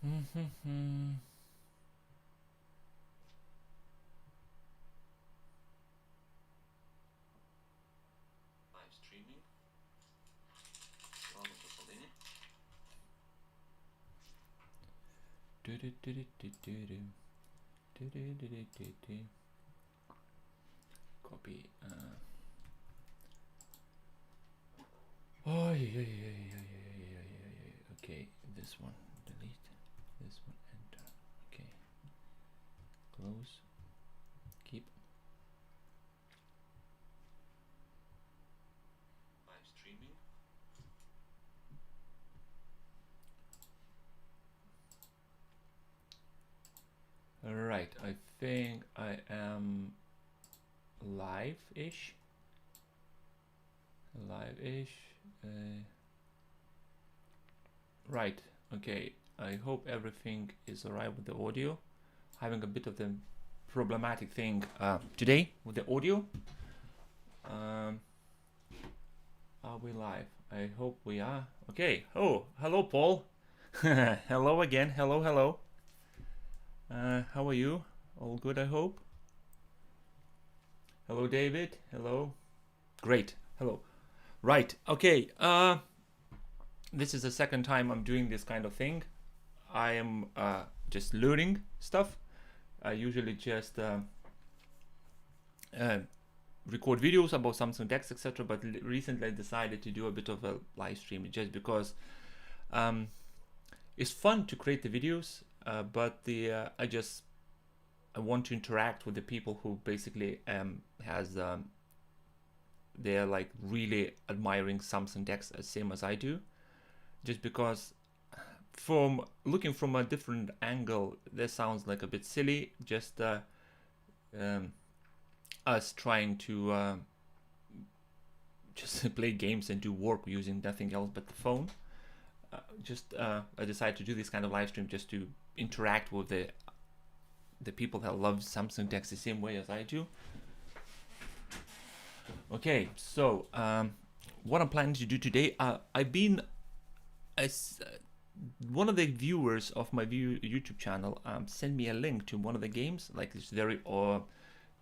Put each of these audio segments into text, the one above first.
streaming. Copy. Oh, yeah. Okay, this one, delete. This one, enter. Okay. Close. Keep. Live streaming. Alright, I think I am live-ish. Right, okay. I hope everything is alright with the audio. Having a bit of the problematic thing today with the audio. Are we live? I hope we are. Okay. Oh, hello, Paul. Hello again. Hello. How are you? All good, I hope. Hello, David. Hello. Great. Hello. Right. Okay. This is the second time I'm doing this kind of thing. I am just learning stuff. I usually just record videos about Samsung DeX, etc. But recently I decided to do a bit of a live stream just because it's fun to create the videos, but I want to interact with the people who basically they're like really admiring Samsung DeX as same as I do. Just because from looking from a different angle, this sounds like a bit silly. Just us trying to just play games and do work using nothing else but the phone. I decided to do this kind of live stream just to interact with the people that love Samsung DeX the same way as I do. Okay, so what I'm planning to do today, I've been one of the viewers of my YouTube channel sent me a link to one of the games, like this very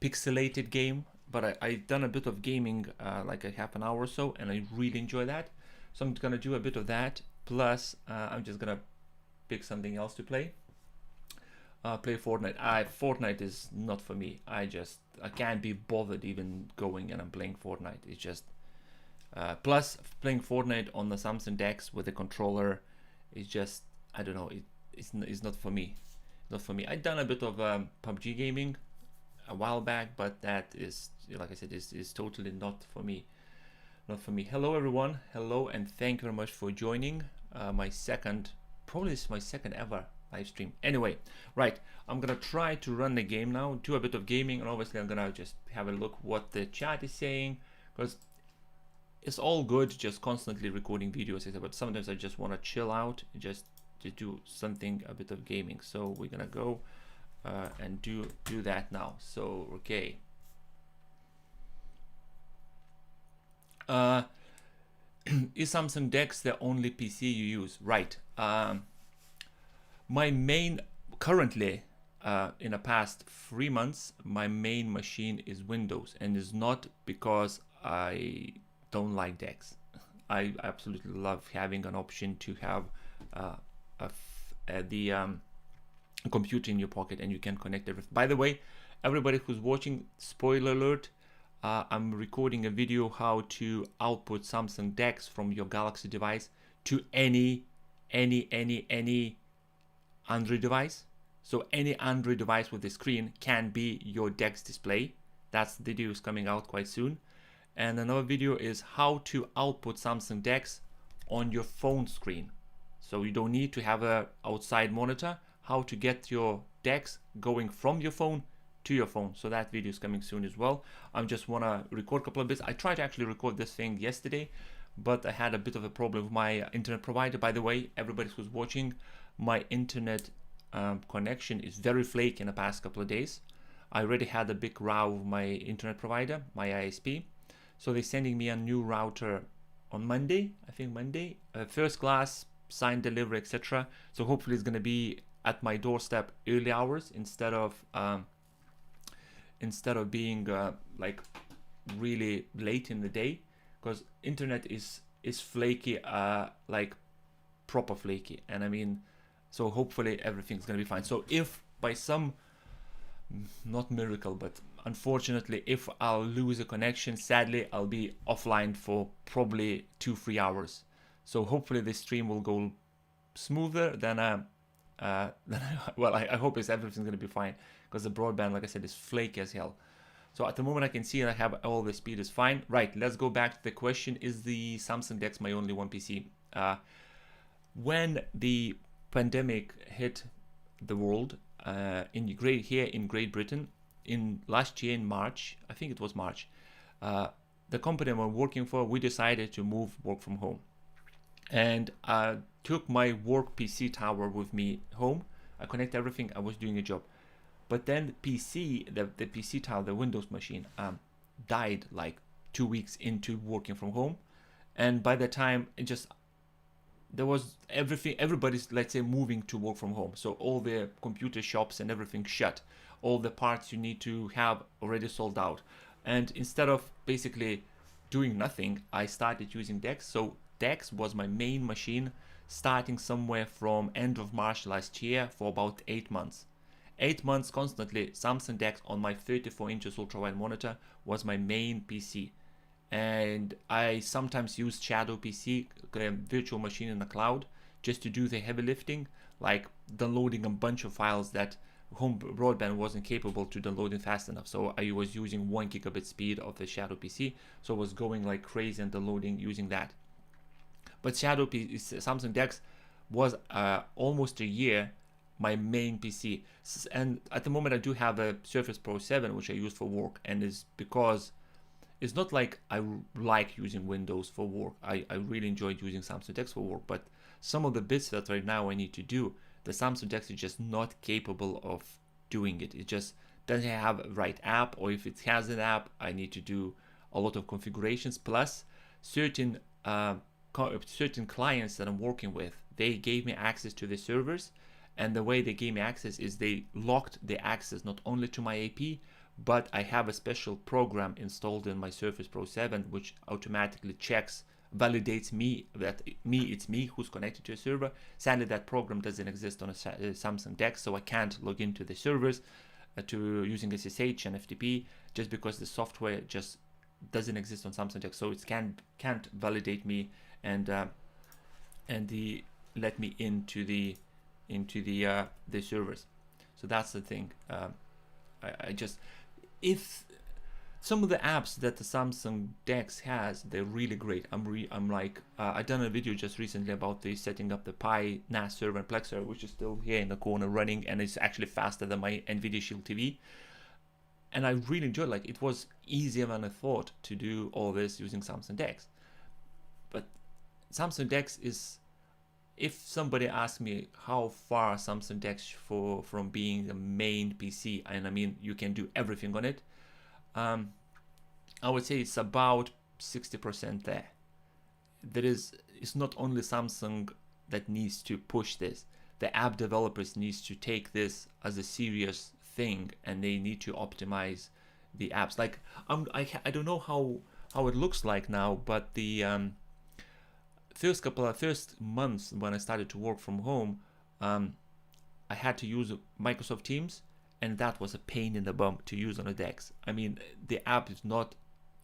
pixelated game, but I've done a bit of gaming like a half an hour or so, and I really enjoy that. So I'm gonna do a bit of that, plus I'm just gonna pick something else to play. Play Fortnite. Fortnite is not for me. I can't be bothered even going and I'm playing Fortnite. It's just plus playing Fortnite on the Samsung DeX with the controller is just, I don't know, it's not for me. Not for me. I've done a bit of PUBG gaming a while back, but that is, like I said, is totally not for me. Not for me. Hello everyone. Hello, and thank you very much for joining my second, probably this is my second ever live stream. Anyway, right, I'm gonna try to run the game now, do a bit of gaming, and obviously I'm gonna just have a look what the chat is saying, because it's all good just constantly recording videos, but sometimes I just want to chill out, just to do something, a bit of gaming. So we're gonna go and do that now. So okay, is Samsung DeX the only PC you use? Right. My main, currently in the past 3 months, my main machine is Windows, and it's not because I don't like DeX. I absolutely love having an option to have the computer in your pocket and you can connect everything. By the way, everybody who's watching, spoiler alert, I'm recording a video how to output Samsung DeX from your Galaxy device to any Android device. So any Android device with the screen can be your DeX display. That's the video is coming out quite soon. And another video is how to output Samsung DeX on your phone screen. So you don't need to have a outside monitor. How to get your DeX going from your phone to your phone. So that video is coming soon as well. I just want to record a couple of bits. I tried to actually record this thing yesterday, but I had a bit of a problem with my internet provider. By the way, everybody who's watching, my internet connection is very flaky in the past couple of days. I already had a big row with my internet provider, my ISP. So they're sending me a new router on Monday, I think Monday, first class sign delivery, etc. So hopefully it's going to be at my doorstep early hours instead of being like really late in the day, because internet is flaky, like proper flaky. And I mean, so hopefully everything's gonna be fine. So if by some, not miracle, but unfortunately, if I'll lose a connection, sadly I'll be offline for probably 2-3 hours. So hopefully this stream will go smoother than well, I hope everything's gonna be fine, because the broadband, like I said, is flaky as hell. So at the moment I can see I have all the speed is fine. Right, let's go back to the question. Is the Samsung DeX my only one PC? When the pandemic hit the world, here in Great Britain, in last year in March, I think it was March, the company I'm working for, we decided to work from home. And I took my work PC tower with me home. I connect everything, I was doing a job. But then the PC tower, the Windows machine, died like 2 weeks into working from home. And by the time there was everybody's, let's say, moving to work from home. So all the computer shops and everything shut. All the parts you need to have already sold out. And instead of basically doing nothing, I started using DeX. So DeX was my main machine, starting somewhere from end of March last year for about 8 months. 8 months constantly, Samsung DeX on my 34 inches ultra-wide monitor was my main PC. And I sometimes used Shadow PC, virtual machine in the cloud, just to do the heavy lifting, like downloading a bunch of files that home broadband wasn't capable to download fast enough. So I was using 1 gigabit speed of the Shadow PC, so I was going like crazy and downloading using that. But Samsung DeX was almost a year my main PC. And at the moment I do have a Surface Pro 7, which I use for work, and is because it's not like I like using Windows for work. I really enjoyed using Samsung DeX for work, but some of the bits that right now I need to do, the Samsung DeX is just not capable of doing it. It just doesn't have a right app, or if it has an app, I need to do a lot of configurations. Plus, certain clients that I'm working with, they gave me access to the servers, and the way they gave me access is they locked the access not only to my AP, but I have a special program installed in my Surface Pro 7 which automatically checks, validates it's me who's connected to a server. Sadly, that program doesn't exist on a Samsung DeX, so I can't log into the servers to using SSH and FTP, just because the software just doesn't exist on Samsung DeX, so it can't validate me and let me into the servers. So that's the thing. If some of the apps that the Samsung DeX has, they're really great. I done a video just recently about the setting up the Pi NAS server and Plex server, which is still here in the corner running, and it's actually faster than my NVIDIA Shield TV. And I really enjoyed, like, it was easier than I thought to do all this using Samsung DeX. But Samsung DeX is, if somebody asks me how far Samsung DeX from being the main PC, and I mean you can do everything on it, I would say it's about 60% there. It's not only Samsung that needs to push this. The app developers needs to take this as a serious thing, and they need to optimize the apps. Like I don't know how it looks like now, but the first months when I started to work from home, I had to use Microsoft Teams, and that was a pain in the bum to use on a DeX. I mean, the app is not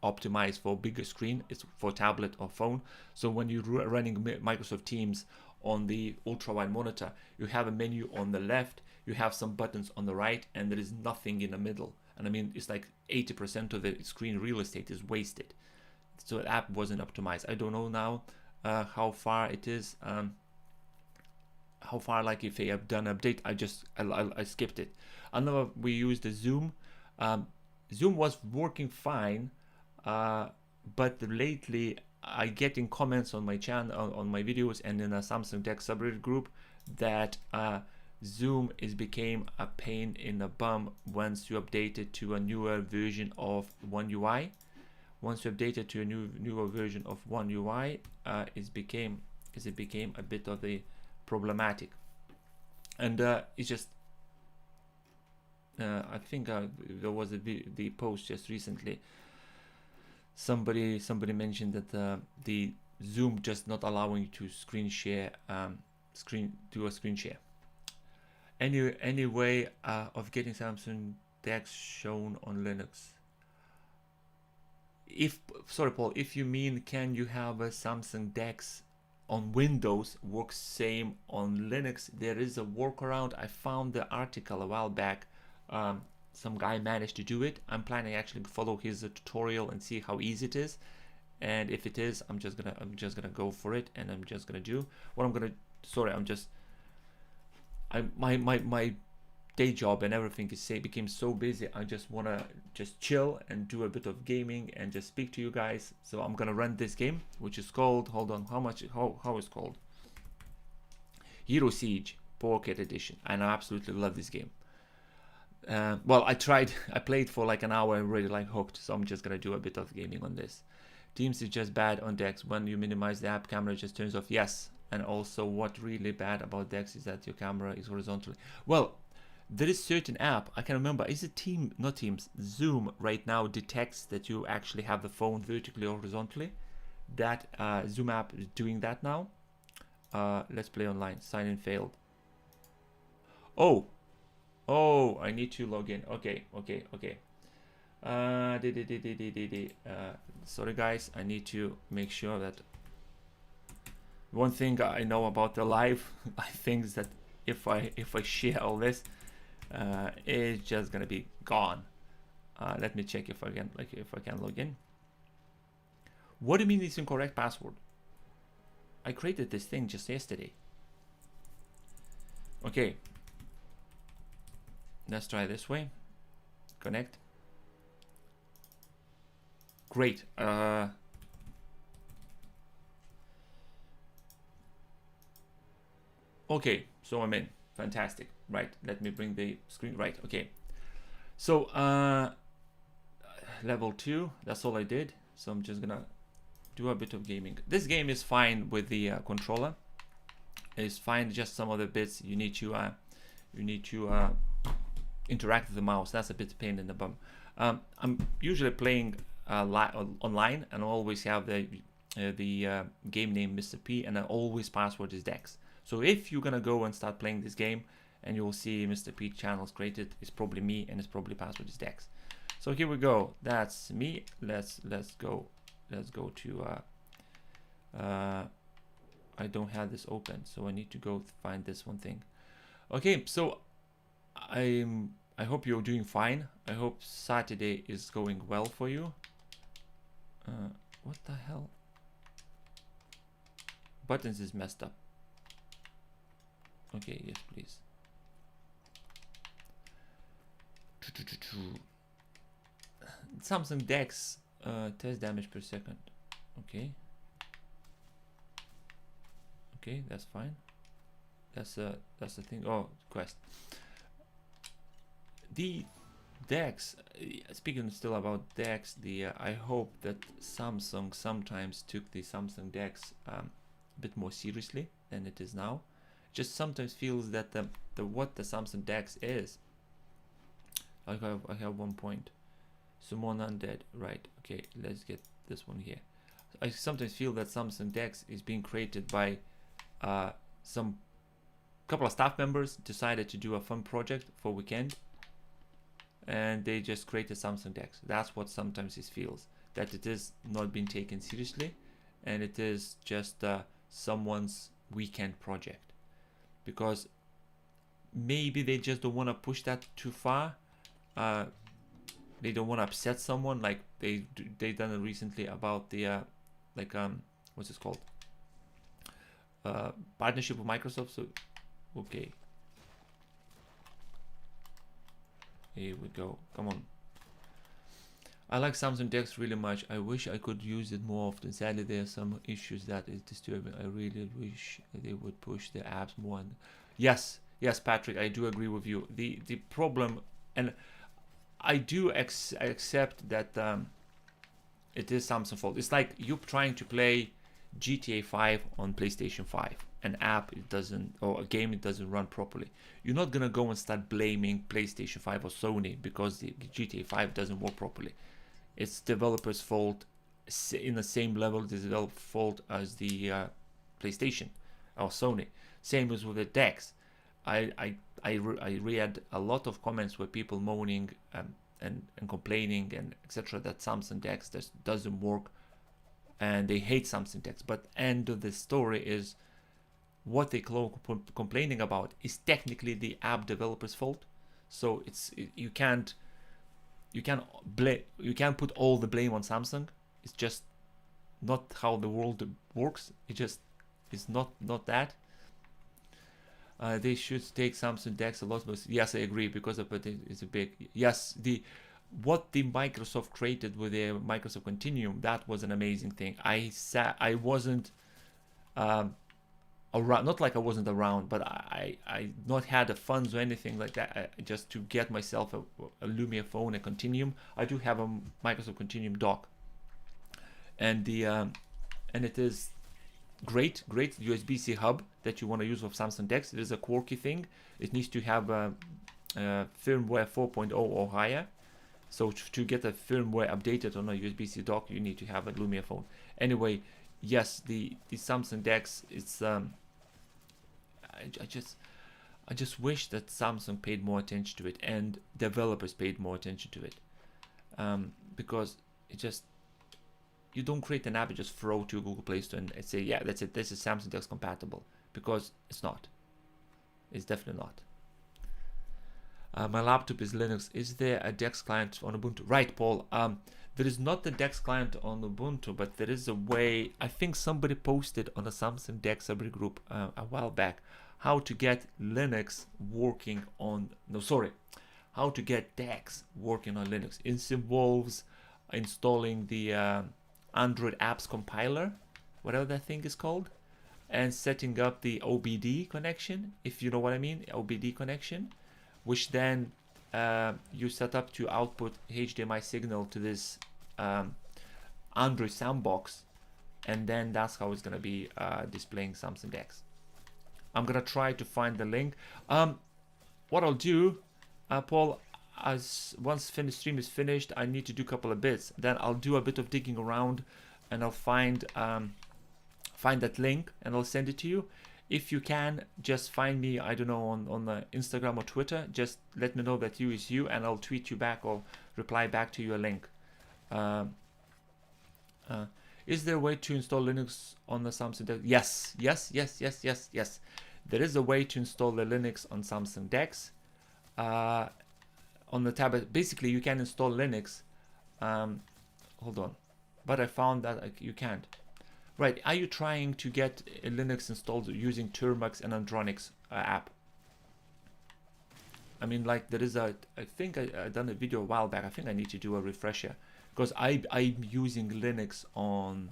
optimized for bigger screen, it's for tablet or phone. So when you're running Microsoft Teams on the ultra-wide monitor, you have a menu on the left, you have some buttons on the right, and there is nothing in the middle. And I mean, it's like 80% of the screen real estate is wasted. So the app wasn't optimized. I don't know now how far it is, how far, like if they have done an update. I skipped it. I know we used the Zoom. Zoom was working fine, but lately I get in comments on my channel, on my videos, and in a Samsung DeX subreddit group that Zoom became a pain in the bum once you update it to a newer version of One UI. Once you update it to a newer version of One UI, it became because it became a bit of the problematic. And it's just I think there was the post just recently. Somebody mentioned that the Zoom just not allowing you to screen share, do a screen share. Any way of getting Samsung DeX shown on Linux? Sorry, Paul, if you mean can you have a Samsung DeX on Windows works same on Linux, there is a workaround. I found the article a while back. Some guy managed to do it. I'm planning actually to follow his tutorial and see how easy it is. And if it is, I'm just gonna go for it, and I'm just gonna do what I'm gonna. Sorry, my day job and everything became so busy. I just wanna chill and do a bit of gaming and just speak to you guys. So I'm gonna run this game, which is called, hold on, how is it called? Hero Siege Pocket Edition, and I absolutely love this game. Well, I played for like an hour and really like hooked. So I'm just gonna do a bit of gaming on this. Teams is just bad on DeX. When you minimize the app, camera just turns off. Yes, and also what really bad about DeX is that your camera is horizontally. Well, there is certain app, I can remember, is it not Teams, Zoom right now detects that you actually have the phone vertically or horizontally. That Zoom app is doing that now. Let's play online. Sign in failed. Oh, I need to log in. Okay. Sorry guys, I need to make sure that one thing I know about the live I think that if I share all this, it's just gonna be gone. Let me check if I can log in. What do you mean it's incorrect password? I created this thing just yesterday. Okay, let's try this way. Connect. Great. Okay, so I'm in. Fantastic. Right, let me bring the screen. Right, okay. So level 2, that's all I did. So I'm just gonna do a bit of gaming. This game is fine with the controller. It's fine, just some other bits you need to interact with the mouse. That's a bit pain in the bum. I'm usually playing online, and I always have the game name Mr. P, and I always password is DeX. So if you're gonna go and start playing this game and you'll see Mr. P channels created, it's probably me, and it's probably password is DeX. So here we go. That's me. Let's go to I don't have this open, so I need to go find this one thing. Okay, so I hope you're doing fine. I hope Saturday is going well for you. What the hell? Buttons is messed up. Okay, yes, please. Samsung DeX test damage per second. Okay. Okay, that's fine. That's the thing. Oh, quest. The DeX. Speaking still about DeX, I hope that Samsung sometimes took the Samsung DeX a bit more seriously than it is now. Just sometimes feels that what the Samsung DeX is. I have 1 point. Summon undead. Right. Okay. Let's get this one here. I sometimes feel that Samsung DeX is being created by some couple of staff members decided to do a fun project for weekend, and they just created Samsung DeX. That's what sometimes it feels, that it is not being taken seriously, and it is just someone's weekend project, because maybe they just don't want to push that too far. They don't want to upset someone, like they done it recently about the what's this called, partnership with Microsoft. So okay, here we go. Come on. I like Samsung DeX really much. I wish I could use it more often. Sadly, there are some issues that is disturbing. I really wish they would push the apps more. Yes, Patrick, I do agree with you. The problem, and I do accept that it is Samsung's fault. It's like you trying to play GTA 5 on PlayStation 5, an app it doesn't, or a game it doesn't run properly, you're not gonna go and start blaming PlayStation 5 or Sony because the GTA 5 doesn't work properly. It's developers' fault in the same level as the developer's fault as the PlayStation or Sony. Same as with the DeX. I read a lot of comments where people moaning and complaining and etc. that Samsung DeX doesn't work, and they hate Samsung DeX. But end of the story is what they complaining about is technically the app developer's fault. So you can't put all the blame on Samsung. It's just not how the world works. It's not that. They should take Samsung DeX a lot more. Yes, I agree, because of it is a big. Yes, what the Microsoft created with the Microsoft Continuum, that was an amazing thing. I wasn't around, not like I wasn't around, but I not had the funds or anything like that. Just to get myself a Lumia phone, a Continuum. I do have a Microsoft Continuum dock, and it is great USB-C hub that you want to use with Samsung DeX. It is a quirky thing. It needs to have a firmware 4.0 or higher. So to get a firmware updated on a USB-C dock, you need to have a Lumia phone. Anyway, yes, the Samsung DeX, it's I just wish that Samsung paid more attention to it and developers paid more attention to it, because it just, you don't create an app and just throw to Google Play Store and say, yeah, that's it, this is Samsung DeX compatible, because it's not. It's definitely not. My laptop is Linux. Is there a DeX client on Ubuntu? Right, Paul. There is not the DeX client on Ubuntu, but there is a way. I think somebody posted on a Samsung DeX subreddit group a while back how to get Linux working on. No, sorry. How to get DeX working on Linux. It involves installing the Android apps compiler, whatever that thing is called, and setting up the OBD connection, if you know what I mean, OBD connection, which then you set up to output HDMI signal to this Android sandbox, and then that's how it's gonna be displaying Samsung DeX. I'm gonna try to find the link. What I'll do, Paul, as once the stream is finished, I need to do a couple of bits. Then I'll do a bit of digging around, and I'll find that link, and I'll send it to you. If you can, just find me, I don't know, on the Instagram or Twitter. Just let me know that you is you, and I'll tweet you back or reply back to your link. Is there a way to install Linux on the Samsung DeX? Yes. There is a way to install the Linux on Samsung DeX. On the tablet, basically you can install Linux. Hold on, but I found that you can't. Right, are you trying to get Linux installed using Termux and Andronix app? I mean, like, there is I think I done a video a while back. I think I need to do a refresher, because I'm using Linux on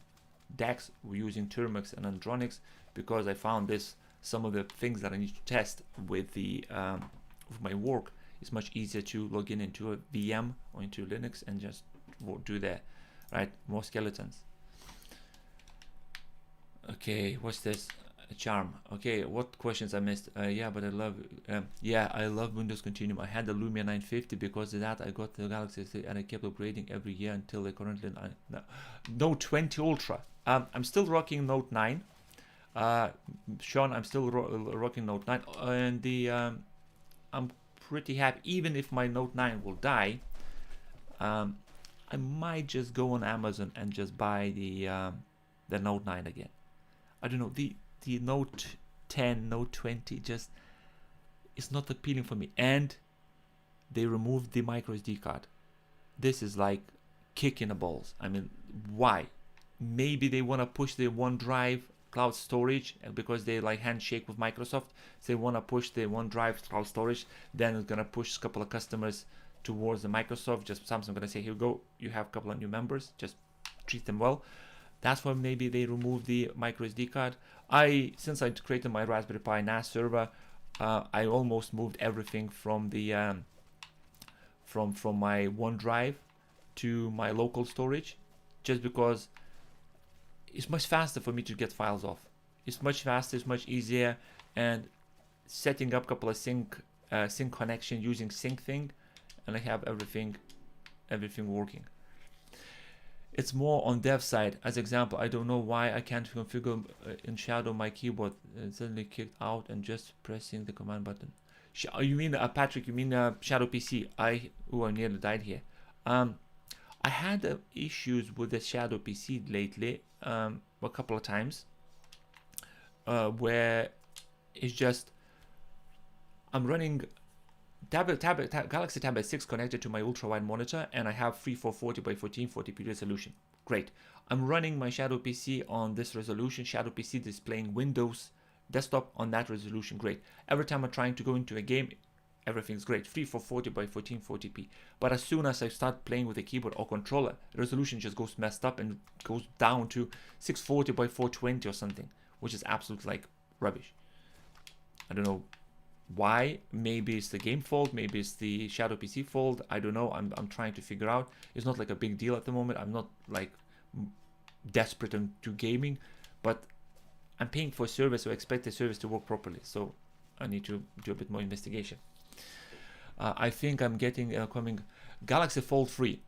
DeX, using Termux and Andronix, because I found some of the things that I need to test with with my work. It's much easier to log in into a VM or into Linux and just do that, right? More skeletons. Okay, what's this? A charm. Okay, what questions I missed? Yeah, but I love I love Windows Continuum. I had the Lumia 950 because of that. I got the Galaxy S and I kept upgrading every year until I currently Note 20 Ultra. I'm still rocking Note 9. Sean, I'm still rocking Note 9, and I'm pretty happy. Even if my Note 9 will die, I might just go on Amazon and just buy the Note 9 again. I don't know, the Note 10, Note 20, just, it's not appealing for me. And they removed the micro SD card. This is like kicking the balls. I mean, why? Maybe they want to push the OneDrive cloud storage, because they like handshake with Microsoft. So they want to push the OneDrive cloud storage. Then it's going to push a couple of customers towards the Microsoft. Just Samsung going to say, here you go, you have a couple of new members, just treat them well. That's why maybe they removed the micro SD card. Since I created my Raspberry Pi NAS server, I almost moved everything from the from my OneDrive to my local storage, just because it's much faster for me to get files off. It's much faster, it's much easier, and setting up a couple of sync connection using sync thing, and I have everything working. It's more on dev side. As example, I don't know why I can't configure in Shadow my keyboard. Suddenly kicked out and just pressing the command button. You mean Patrick? You mean Shadow PC? I nearly died here. I had issues with the Shadow PC lately, a couple of times, where it's just I'm running Galaxy Tablet 6 connected to my ultra-wide monitor, and I have 3440 by 1440p resolution. Great. I'm running my Shadow PC on this resolution. Shadow PC displaying Windows desktop on that resolution. Great. Every time I'm trying to go into a game, everything's great. 3440 by 1440p. But as soon as I start playing with a keyboard or controller, the resolution just goes messed up and goes down to 640 by 420 or something, which is absolutely like rubbish. I don't know why. Maybe it's the game fault, maybe it's the Shadow PC fault. I don't know. I'm trying to figure out. It's not like a big deal at the moment. I'm not like desperate into gaming, but I'm paying for a service, so I expect the service to work properly. So I need to do a bit more investigation. I think I'm getting coming Galaxy Fold 3.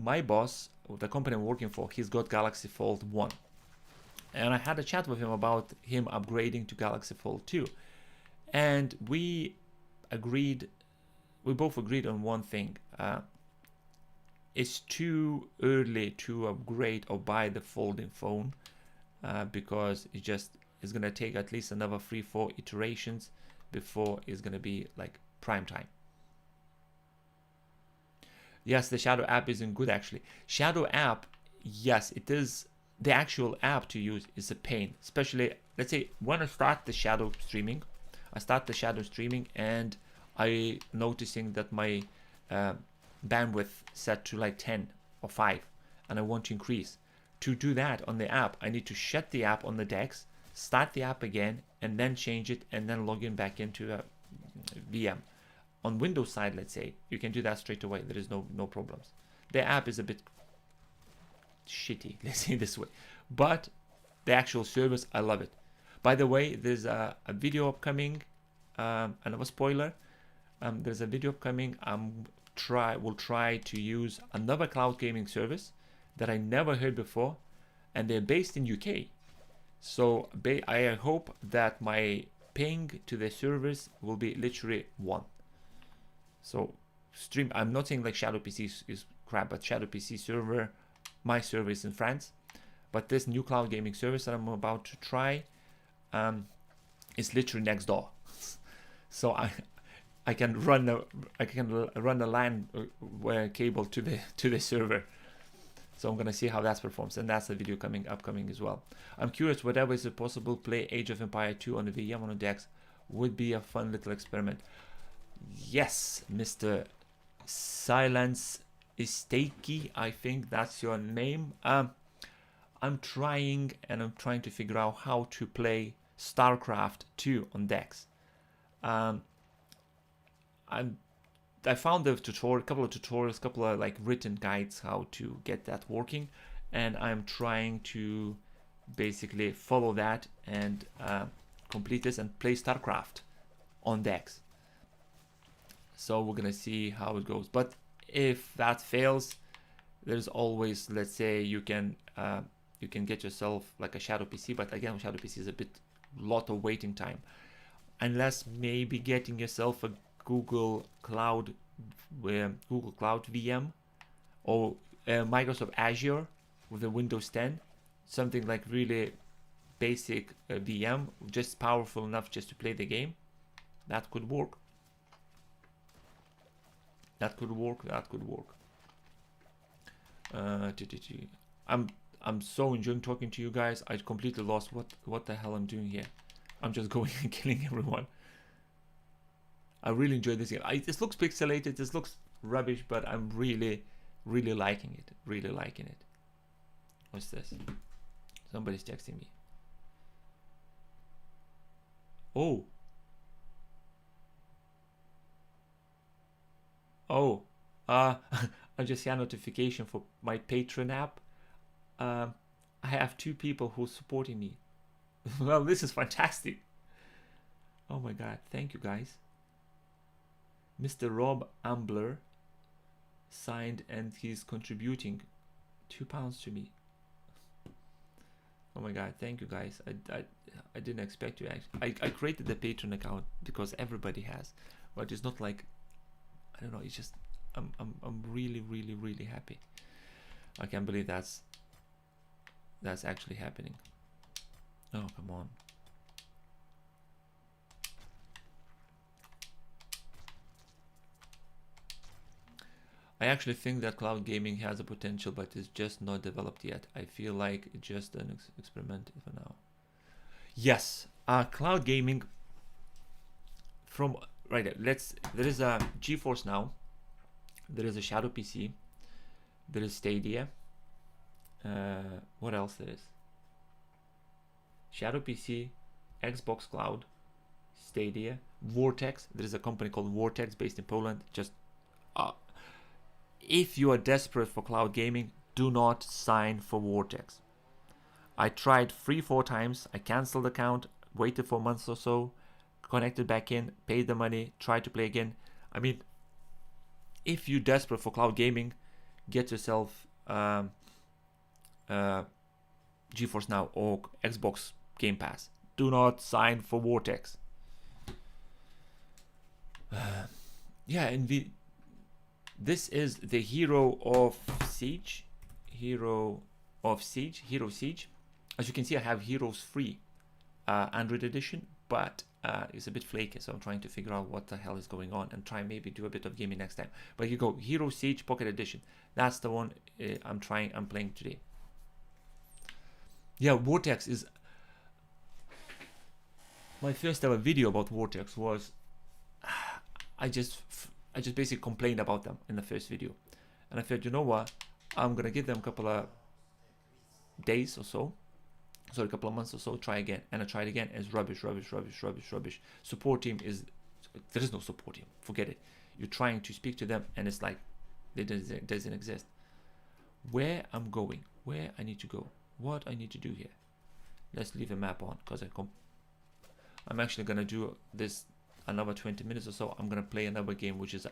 My boss, the company I'm working for, he's got Galaxy Fold 1, and I had a chat with him about him upgrading to Galaxy Fold 2. And we both agreed on one thing. It's too early to upgrade or buy the folding phone, because it's gonna take at least another 3-4 iterations before it's gonna be like prime time. Yes, the Shadow app isn't good actually. Shadow app, yes, it is. The actual app to use is a pain, especially let's say when I start the Shadow streaming. And I noticing that my bandwidth set to like 10 or 5, and I want to increase. To do that on the app, I need to shut the app on the DeX, start the app again, and then change it, and then log in back into a VM. On Windows side, let's say, you can do that straight away. There is no problems. The app is a bit shitty, let's say this way, but the actual service, I love it. By the way, there's a video upcoming, another spoiler. There's a video upcoming. Will try to use another cloud gaming service that I never heard before, and they're based in UK. So I hope that my ping to the service will be literally 1. So stream. I'm not saying like Shadow PC is crap, but Shadow PC server, my server is in France, but this new cloud gaming service that I'm about to try. It's literally next door, so I can run a LAN cable to the server. So I'm gonna see how that performs, and that's the video upcoming as well. I'm curious, whatever is it possible, play Age of Empire 2 on the VM on the DeX would be a fun little experiment. Yes, Mr. Silence Istakey, I think that's your name. I'm trying to figure out how to play StarCraft 2 on DeX. I found a couple of tutorials, couple of like written guides how to get that working, and I'm trying to basically follow that and complete this and play StarCraft on DeX. So we're gonna see how it goes. But if that fails, there's always, let's say, you can get yourself like a Shadow PC, but again, Shadow PC is a lot of waiting time, unless maybe getting yourself a Google Cloud VM or Microsoft Azure with a Windows 10, something like really basic VM, just powerful enough just to play the game. That could work. That could work. I'm so enjoying talking to you guys. I completely lost what the hell I'm doing here. I'm just going and killing everyone. I really enjoy this game. This looks pixelated, this looks rubbish, but I'm really liking it. What's this? Somebody's texting me. Oh, I just got a notification for my Patreon app. I I have 2 people who supporting me. Well, this is fantastic. Oh my god, thank you guys. Mr. Rob Ambler signed and he's contributing £2 to me. Oh my god, thank you guys. I didn't expect to actually. I created the Patreon account because everybody has, but it's not like, I don't know, it's just I'm really really happy. I can't believe that's actually happening. Oh, come on. I actually think that cloud gaming has a potential, but it's just not developed yet. I feel like it's just an experiment for now. Yes, cloud gaming from right. There is a GeForce Now, there is a Shadow PC, there is Stadia. What else there is? Shadow PC, Xbox Cloud, Stadia, Vortex. There is a company called Vortex based in Poland. Just if you are desperate for cloud gaming, do not sign for Vortex. I tried 3-4 times. I canceled the account, waited for months or so, connected back in, paid the money, tried to play again. I mean, if you're desperate for cloud gaming, get yourself GeForce Now or Xbox Game Pass. Do not sign for Vortex. Yeah, and this is the Hero Siege. As you can see, I have Heroes free Android edition, but it's a bit flaky, so I'm trying to figure out what the hell is going on and try maybe do a bit of gaming next time. But you go Hero Siege Pocket Edition. That's the one I'm playing today. Yeah, Vortex is my first ever video about Vortex was I just basically complained about them in the first video, and I thought, you know what, I'm gonna give them a couple of days or so, a couple of months or so, try again. And I tried again, and it's rubbish. Support team there is no support team, forget it. You're trying to speak to them and it's like it doesn't exist. Where I'm going, where I need to go, what I need to do here. Let's leave a map on, because I'm actually gonna do this another 20 minutes or so. I'm gonna play another game which is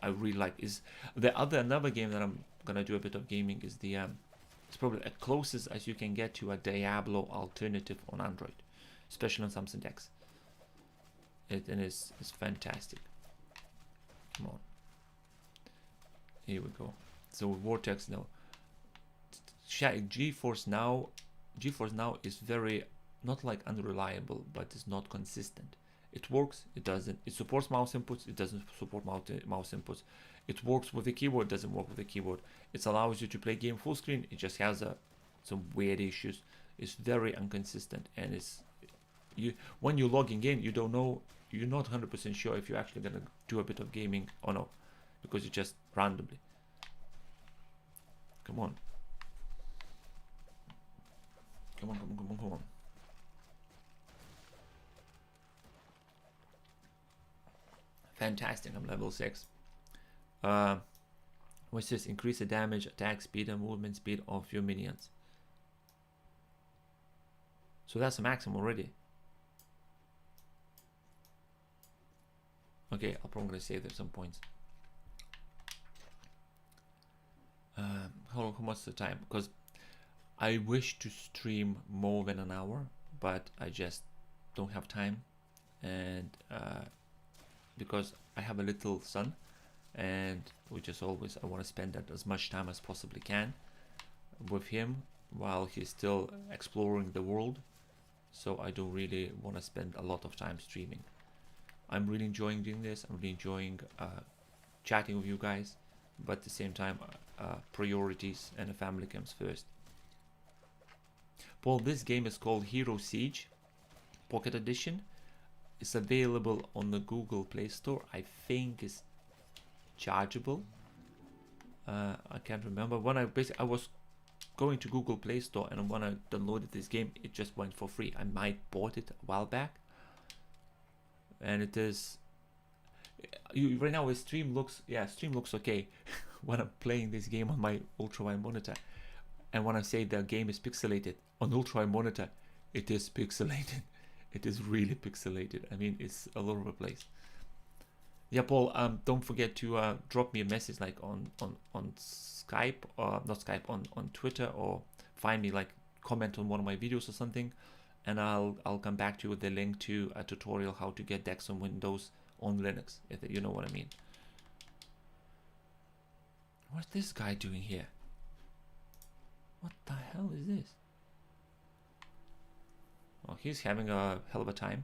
I really like. Is another game that I'm gonna do a bit of gaming is the it's probably as closest as you can get to a Diablo alternative on Android, especially on Samsung DeX. It's fantastic. Come on, here we go. So Vortex now, GeForce Now is very, not like unreliable, but it's not consistent. It works, it doesn't. It supports mouse inputs, it doesn't support mouse inputs. It works with the keyboard, doesn't work with the keyboard. It allows you to play game full screen, it just has some weird issues. It's very inconsistent, and when you're logging in, you don't know, you're not 100% sure if you're actually gonna do a bit of gaming or not, because it's just randomly. Come on. Come on. Fantastic, I'm level 6. What's this? Increase the damage, attack speed, and movement speed of your minions. So that's the maximum already. Okay, I'll probably save there some points. How much the time? Because I wish to stream more than an hour, but I just don't have time, and because I have a little son, and I want to spend that as much time as possibly can with him while he's still exploring the world. So I don't really want to spend a lot of time streaming. I'm really enjoying doing this. I'm really enjoying chatting with you guys, but at the same time, priorities and the family comes first. Paul, this game is called Hero Siege Pocket Edition. It's available on the Google Play Store. I think it's chargeable. I can't remember. When I was going to Google Play Store, and when I downloaded this game, it just went for free. I might bought it a while back, and it is. Right now, the stream looks okay when I'm playing this game on my ultra wide monitor. And when I say the game is pixelated on ultra monitor, it is pixelated. It is really pixelated. I mean, it's all over the place. Yeah, Paul. Don't forget to drop me a message like on Skype, or not Skype, on Twitter, or find me, like comment on one of my videos or something, and I'll come back to you with the link to a tutorial how to get DeX on Windows on Linux, if you know what I mean. What's this guy doing here? What the hell is this? Oh, he's having a hell of a time.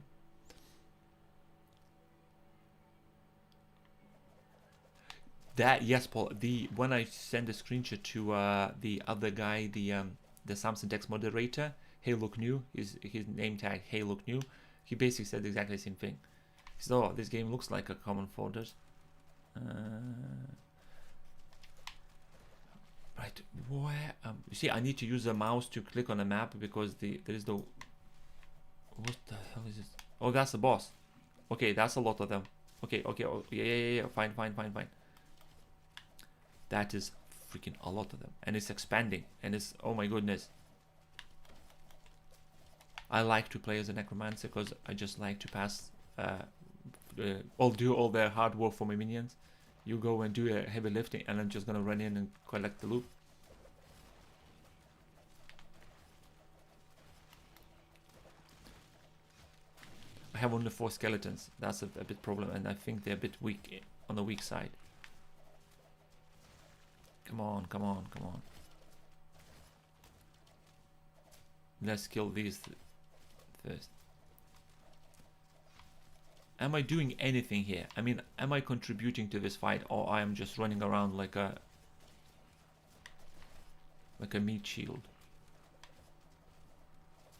That, yes, Paul. When I send a screenshot to the other guy, the Samsung DeX moderator, Hey Look New, his name tag Hey Look New, he basically said exactly the same thing. He said, "Oh, this game looks like a common folders." Right, where? You see, I need to use a mouse to click on the map because there is no. What the hell is this? Oh, that's the boss. Okay, that's a lot of them. Okay. Oh, yeah. Fine. That is freaking a lot of them, and it's expanding, and it's, oh my goodness. I like to play as a necromancer because I just like to pass. I'll do all the hard work for my minions. You go and do a heavy lifting, and I'm just gonna run in and collect the loot. I have only 4 skeletons. That's a bit problem, and I think they're a bit weak, on the weak side. Come on. Let's kill these first. Am I doing anything here? I mean, am I contributing to this fight, or I am just running around like a meat shield?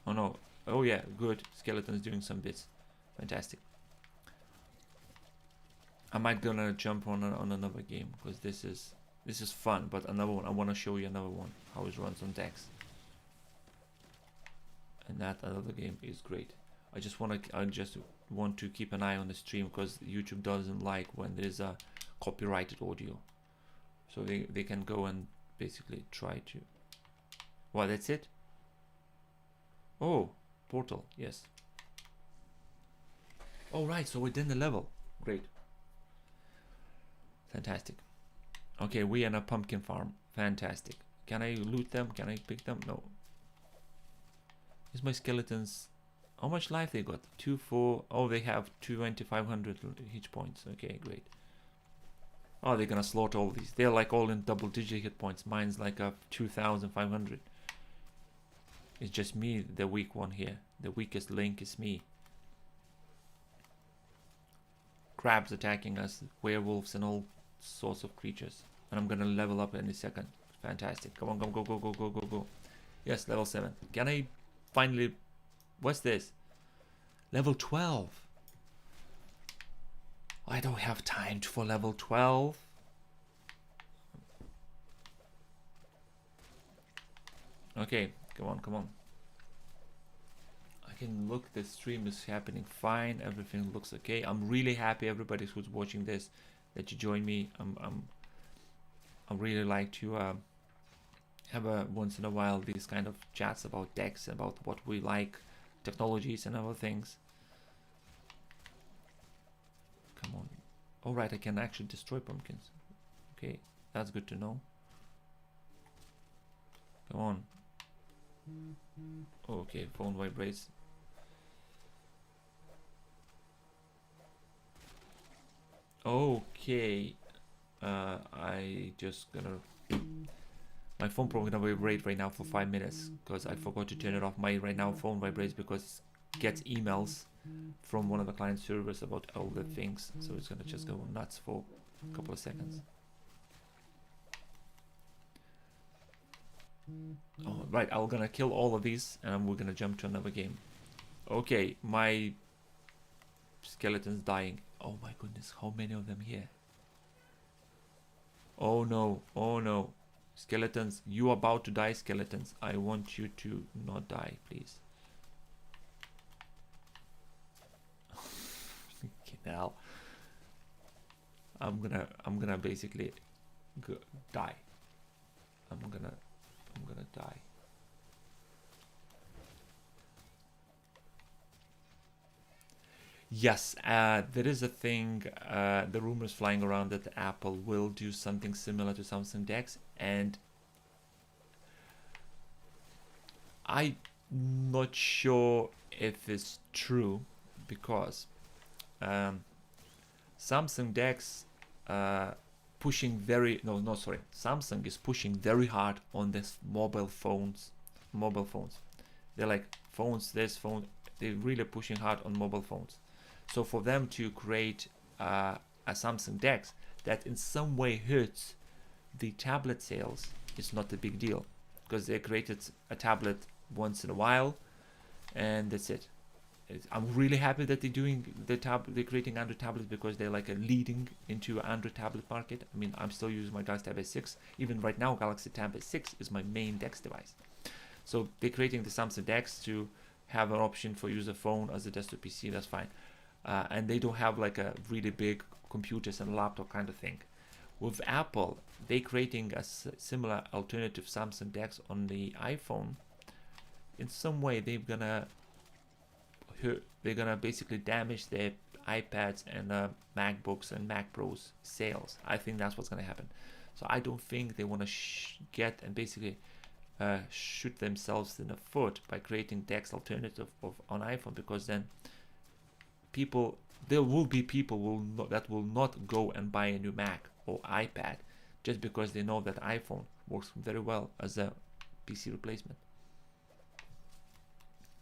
Oh no. Oh yeah, good. Skeleton's doing some bits. Fantastic. I might gonna jump on another game because this is fun, but another one. I want to show you another one, how it runs on DeX. And that other game is great. I just want to keep an eye on the stream because YouTube doesn't like when there's a copyrighted audio, so they can go and basically try to. Well, that's it. Oh, portal, yes. All right, so we're in the level. Great, fantastic. Okay, we are in a pumpkin farm. Fantastic. Can I loot them? Can I pick them? No. Is my skeletons? How much life they got? 2, 4. Oh, they have 2,500 hit points. Okay, great. Oh, they're gonna slaughter all these. They're like all in double-digit hit points. Mine's like a 2,500. It's just me, the weak one here. The weakest link is me. Crabs attacking us, werewolves, and all sorts of creatures. And I'm gonna level up in a second. Fantastic. Come on, go. Yes, level 7. Can I finally... What's this? Level 12. I don't have time for level 12. Okay, come on. I can look, the stream is happening fine. Everything looks okay. I'm really happy, everybody who's watching this, that you join me. I really like to have once in a while these kind of chats about DeX, about what we like, technologies and other things. Come on. All right, I can actually destroy pumpkins. Okay, that's good to know. Come on. Okay, phone vibrates. Okay, I just gonna... My phone probably gonna vibrate right now for 5 minutes because I forgot to turn it off. My right now phone vibrates because it gets emails from one of the client servers about all the things, so it's gonna just go nuts for a couple of seconds. Oh, right, I'm gonna kill all of these and we're gonna jump to another game. Okay, my skeleton's dying. Oh my goodness, how many of them here? Oh no. Skeletons, you are about to die, skeletons. I want you to not die, please. Now, I'm gonna basically die. I'm gonna gonna die. Yes, there is a thing, the rumors flying around that Apple will do something similar to Samsung DeX, and I'm not sure if it's true, because Samsung DeX pushing very Samsung is pushing very hard on this mobile phones. They're like this phone. They're really pushing hard on mobile phones. So for them to create a Samsung DeX that in some way hurts the tablet sales is not a big deal, because they created a tablet once in a while, and that's it. I'm really happy that they're doing they're creating Android tablets, because they're like a leading into Android tablet market. I mean, I'm still using my Galaxy Tab S6. Even right now, Galaxy Tab S6 is my main DeX device. So they're creating the Samsung DeX to have an option for use a phone as a desktop PC. That's fine. And they don't have like a really big computers and laptop kind of thing. With Apple, they creating a similar alternative Samsung DeX on the iPhone. In some way, they're gonna basically damage their iPads and MacBooks and Mac Pros sales. I think that's what's gonna happen. So I don't think they want to get and basically shoot themselves in the foot by creating DeX alternative on iPhone, because then there will be people that will not go and buy a new Mac or iPad just because they know that iPhone works very well as a PC replacement.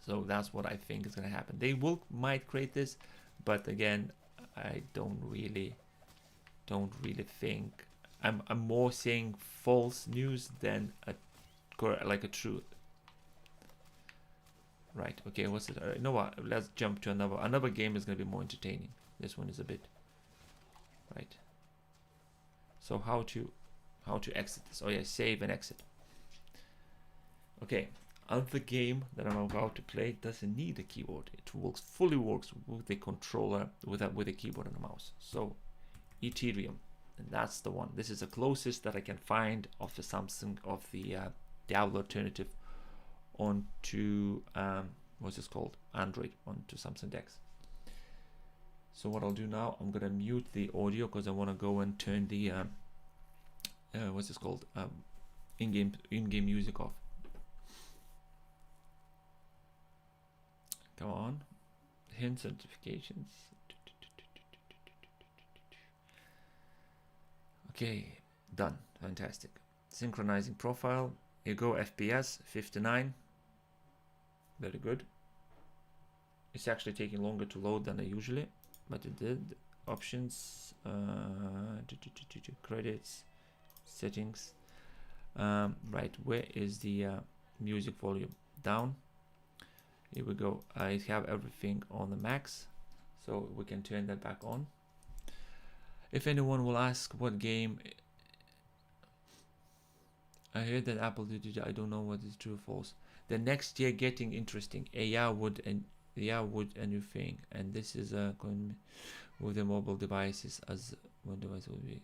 So that's what I think is going to happen. They might create this, but again, I don't really think. I'm more saying false news than like a truth. Right. Okay. What's it? You know what? Let's jump to another game. Is going to be more entertaining. This one is a bit. Right. So how to exit this? Oh yeah, save and exit. Okay. Other game that I'm about to play doesn't need a keyboard. It fully works with a controller, with a keyboard and a mouse. So Eternium, and that's the one. This is the closest that I can find of the Samsung, of the Apple alternative onto what's this called, Android, onto Samsung DeX. So what I'll do now, I'm gonna mute the audio because I want to go and turn the what's this called, in-game music off. Come on, hints, notifications. Okay, done. Fantastic. Synchronizing profile. Here you go. FPS 59. Very good. It's actually taking longer to load than I usually, but it did. Options, credits, settings. Right, where is the music volume? Down. Here we go. I have everything on the max, so we can turn that back on. If anyone will ask what game, I heard that Apple did it. I don't know what is true or false. The next year getting interesting. AI would a new thing, and this is going with the mobile devices as one device will be.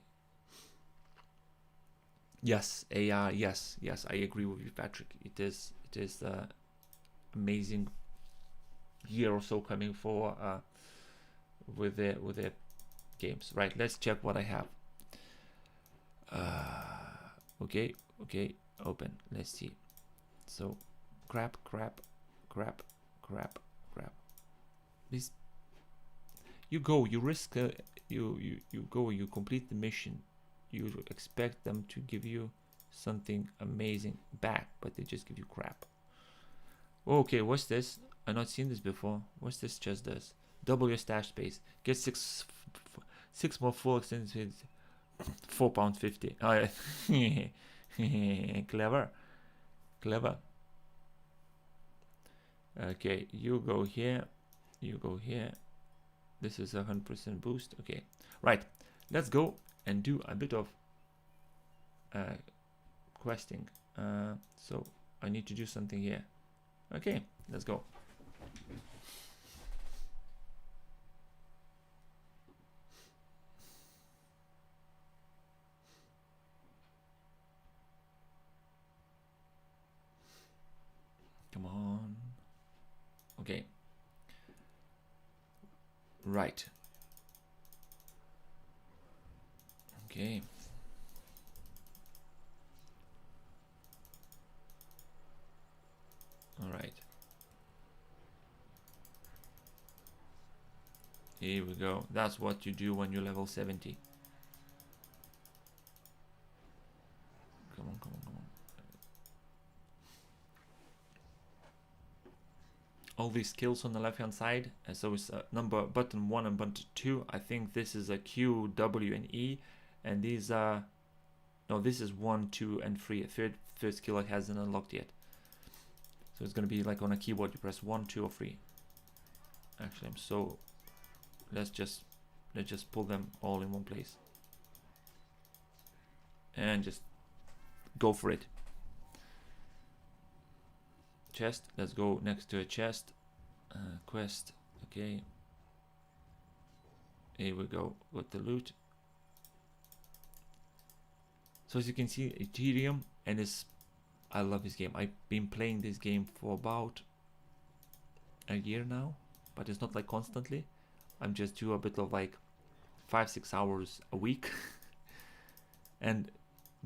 Yes, AI. Yes, I agree with you, Patrick. It is amazing year or so coming for with the games. Right, let's check what I have. Okay, open. Let's see. So crap. This, you go, you risk, you go, you complete the mission. You expect them to give you something amazing back, but they just give you crap. Okay, what's this? I've not seen this before. What's this just does? Double your stash space. Get six more full extended. £4.50. Oh, yeah. Clever. Okay, you go here. This is 100% boost. Okay, right. Let's go and do a bit of questing. So I need to do something here. Okay, let's go. Right. Okay. All right. Here we go. That's what you do when you're level 70. Come on, come on, come on. All these skills on the left hand side, and so it's button 1 and button 2. I think this is a Q, W, and E, and these are no, this is 1, 2, and 3. Third skill it hasn't unlocked yet. So it's gonna be like on a keyboard, you press 1, 2, or 3. Actually, I'm so let's just pull them all in one place and just go for it. Chest, let's go next to a chest. Quest, okay. Here we go with the loot. So as you can see, Eternium, and I love this game. I've been playing this game for about a year now, but it's not like constantly. I'm just do a bit of like 5-6 hours a week. And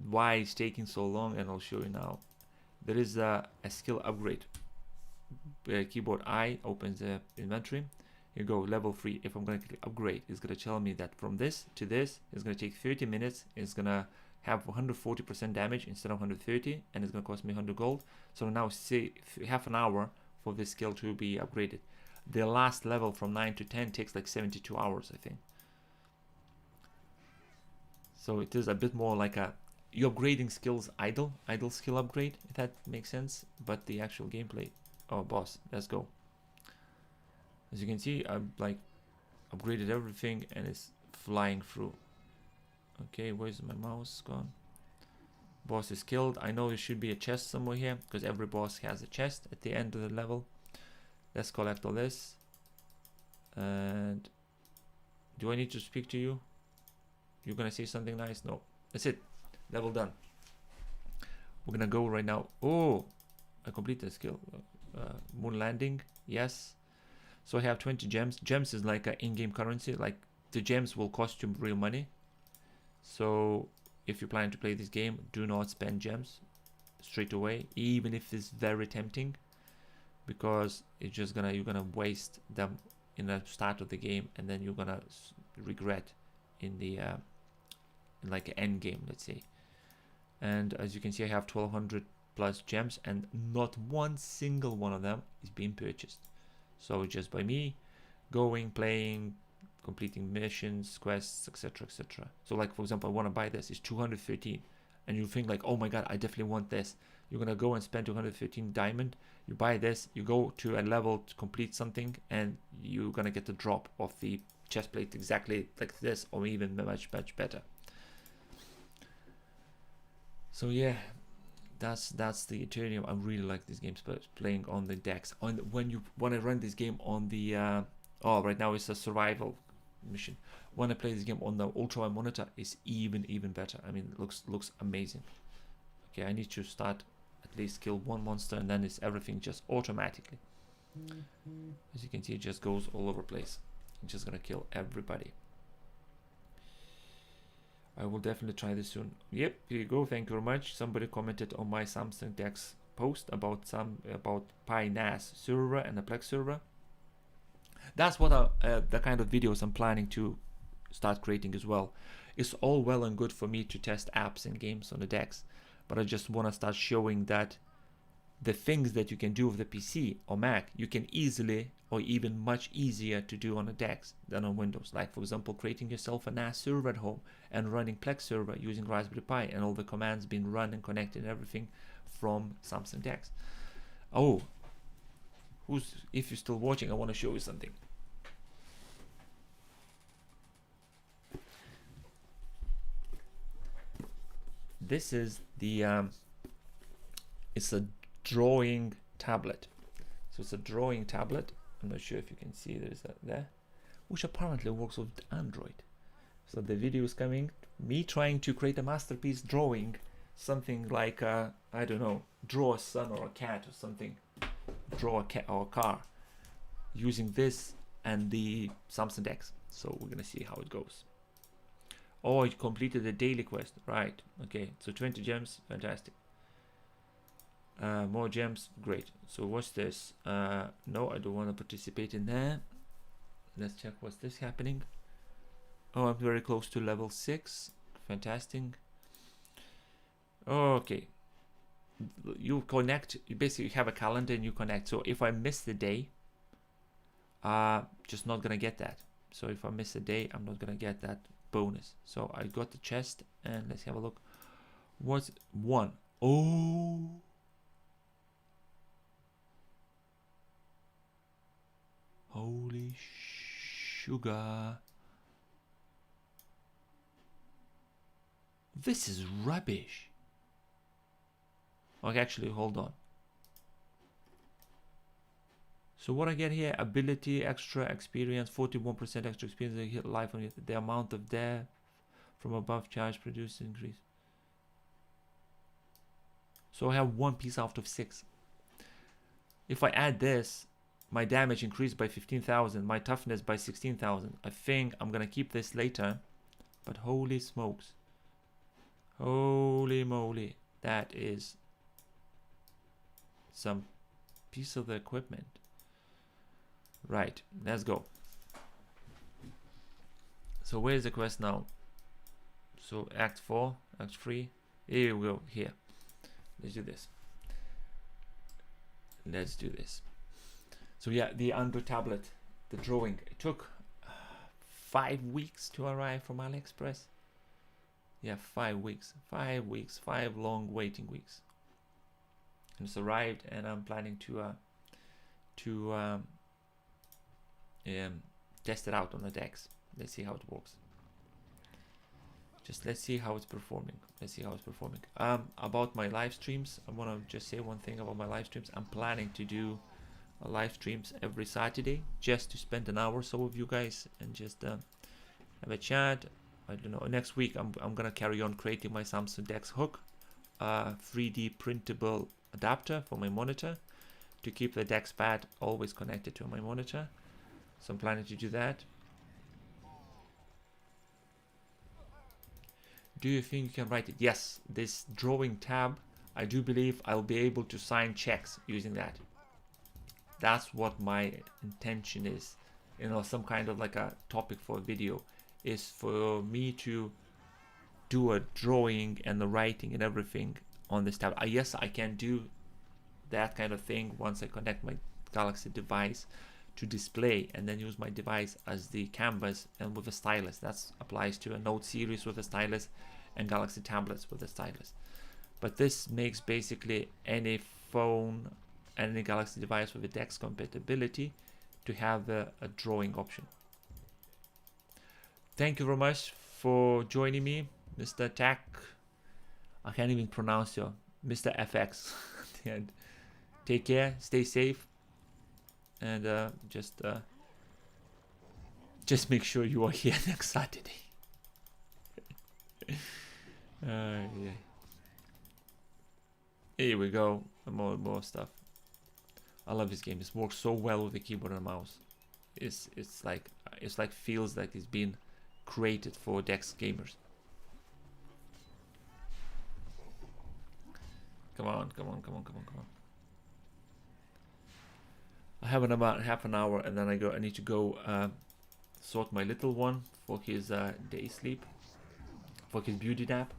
why it's taking so long, and I'll show you now. There is a skill upgrade. Keyboard I opens the inventory. You go level 3. If I'm going to click upgrade, it's going to tell me that from this to this, it's going to take 30 minutes. It's going to have 140% damage instead of 130, and it's going to cost me 100 gold. So now say half an hour for this skill to be upgraded. The last level from 9 to 10 takes like 72 hours, I think. So it is a bit more like you're upgrading skills idle skill upgrade, if that makes sense. But the actual gameplay, oh boss, let's go. As you can see, I've like upgraded everything and it's flying through. Okay, where's my mouse gone? Boss is killed. I know there should be a chest somewhere here, because every boss has a chest at the end of the level. Let's collect all this. And do I need to speak to you? You're gonna say something nice? No, that's it. Level done. We're gonna go right now. Oh, I completed the skill. Moon landing, yes. So I have 20 gems. Gems is like an in-game currency. Like the gems will cost you real money. So if you plan to play this game, do not spend gems straight away, even if it's very tempting, because it's just you're gonna waste them in the start of the game, and then you're gonna regret in the in like an end game, let's say. And as you can see, I have 1200 plus gems, and not one single one of them is being purchased. So just by me going, playing, completing missions, quests, etc, etc. So like for example, I want to buy this, it's 213, and you think like, oh my god, I definitely want this. You're gonna go and spend 213 diamond, you buy this, you go to a level to complete something, and you're gonna get the drop of the chest plate exactly like this, or even much better. So yeah, that's the Eternium. I really like this game, playing on the DeX. When I run this game on the right now it's a survival mission. When I play this game on the ultrawide monitor, it's even better. I mean, it looks amazing. Okay, I need to start at least kill one monster, and then it's everything just automatically. As you can see, it just goes all over place. I'm just gonna kill everybody. I will definitely try this soon. Yep, here you go. Thank you very much. Somebody commented on my Samsung DeX post about Pi NAS server and a Plex server. That's what the kind of videos I'm planning to start creating as well. It's all well and good for me to test apps and games on the DeX, but I just want to start showing that the things that you can do with the PC or Mac, you can easily, or even much easier to do on a DeX than on Windows. Like for example, creating yourself a NAS server at home and running Plex server using Raspberry Pi, and all the commands being run and connected and everything from Samsung DeX. Oh, if you're still watching, I want to show you something. This is the it's a drawing tablet. So it's a drawing tablet. I'm not sure if you can see there's that there, which apparently works with Android. So the video is coming, me trying to create a masterpiece drawing, something like I don't know, draw a sun or a cat or something, draw a cat or a car, using this and the Samsung DeX. So we're gonna see how it goes. Oh, you completed the daily quest, right? Okay, so 20 gems, fantastic. More gems, great. So what's this? No, I don't want to participate in that. Let's check what's this happening. Oh, I'm very close to level 6. Fantastic. Okay. You connect, you basically have a calendar and you connect. So if I miss the day, just not gonna get that. So if I miss a day, I'm not gonna get that bonus. So I got the chest and let's have a look. What's 1? Oh. Holy sugar. This is rubbish. Okay, actually, hold on. So what I get here, ability, extra experience, 41% extra experience, I hit life on it. The amount of death from above charge produced increase. So I have 1 piece out of 6. If I add this, my damage increased by 15,000, my toughness by 16,000. I think I'm gonna keep this later, but holy smokes. Holy moly, that is some piece of the equipment. Right, let's go. So where's the quest now? So Act 4, Act 3. Here we go, here. Let's do this. Let's do this. So yeah, the Android tablet, the drawing. It took 5 weeks to arrive from AliExpress. Yeah, 5 weeks. 5 weeks. 5 long waiting weeks. And it's arrived, and I'm planning to test it out on the DeX. Let's see how it works. Just let's see how it's performing. Let's see how it's performing. About my live streams, I want to just say one thing about my live streams. I'm planning to do live streams every Saturday, just to spend an hour or so with you guys and just have a chat. I don't know. Next week, I'm gonna carry on creating my Samsung DeX hook, 3D printable adapter for my monitor to keep the DeX pad always connected to my monitor. So I'm planning to do that. Do you think you can write it? Yes, this drawing tab, I do believe I'll be able to sign checks using that. That's what my intention is. You know, some kind of like a topic for a video is for me to do a drawing and the writing and everything on this tab. Yes, I can do that kind of thing once I connect my Galaxy device to display and then use my device as the canvas and with a stylus. That applies to a Note series with a stylus and Galaxy tablets with a stylus. But this makes basically any phone, any Galaxy device with a DeX compatibility to have a drawing option. Thank you very much for joining me, Mr. Tack. I can't even pronounce your Mr. FX. And take care, stay safe, and just make sure you are here next Saturday. Yeah. Here we go, more stuff. I love this game. It works so well with the keyboard and mouse. It's like feels like it's been created for DeX gamers. Come on. I have about half an hour, and then I need to go sort my little one for his day sleep, for his beauty nap.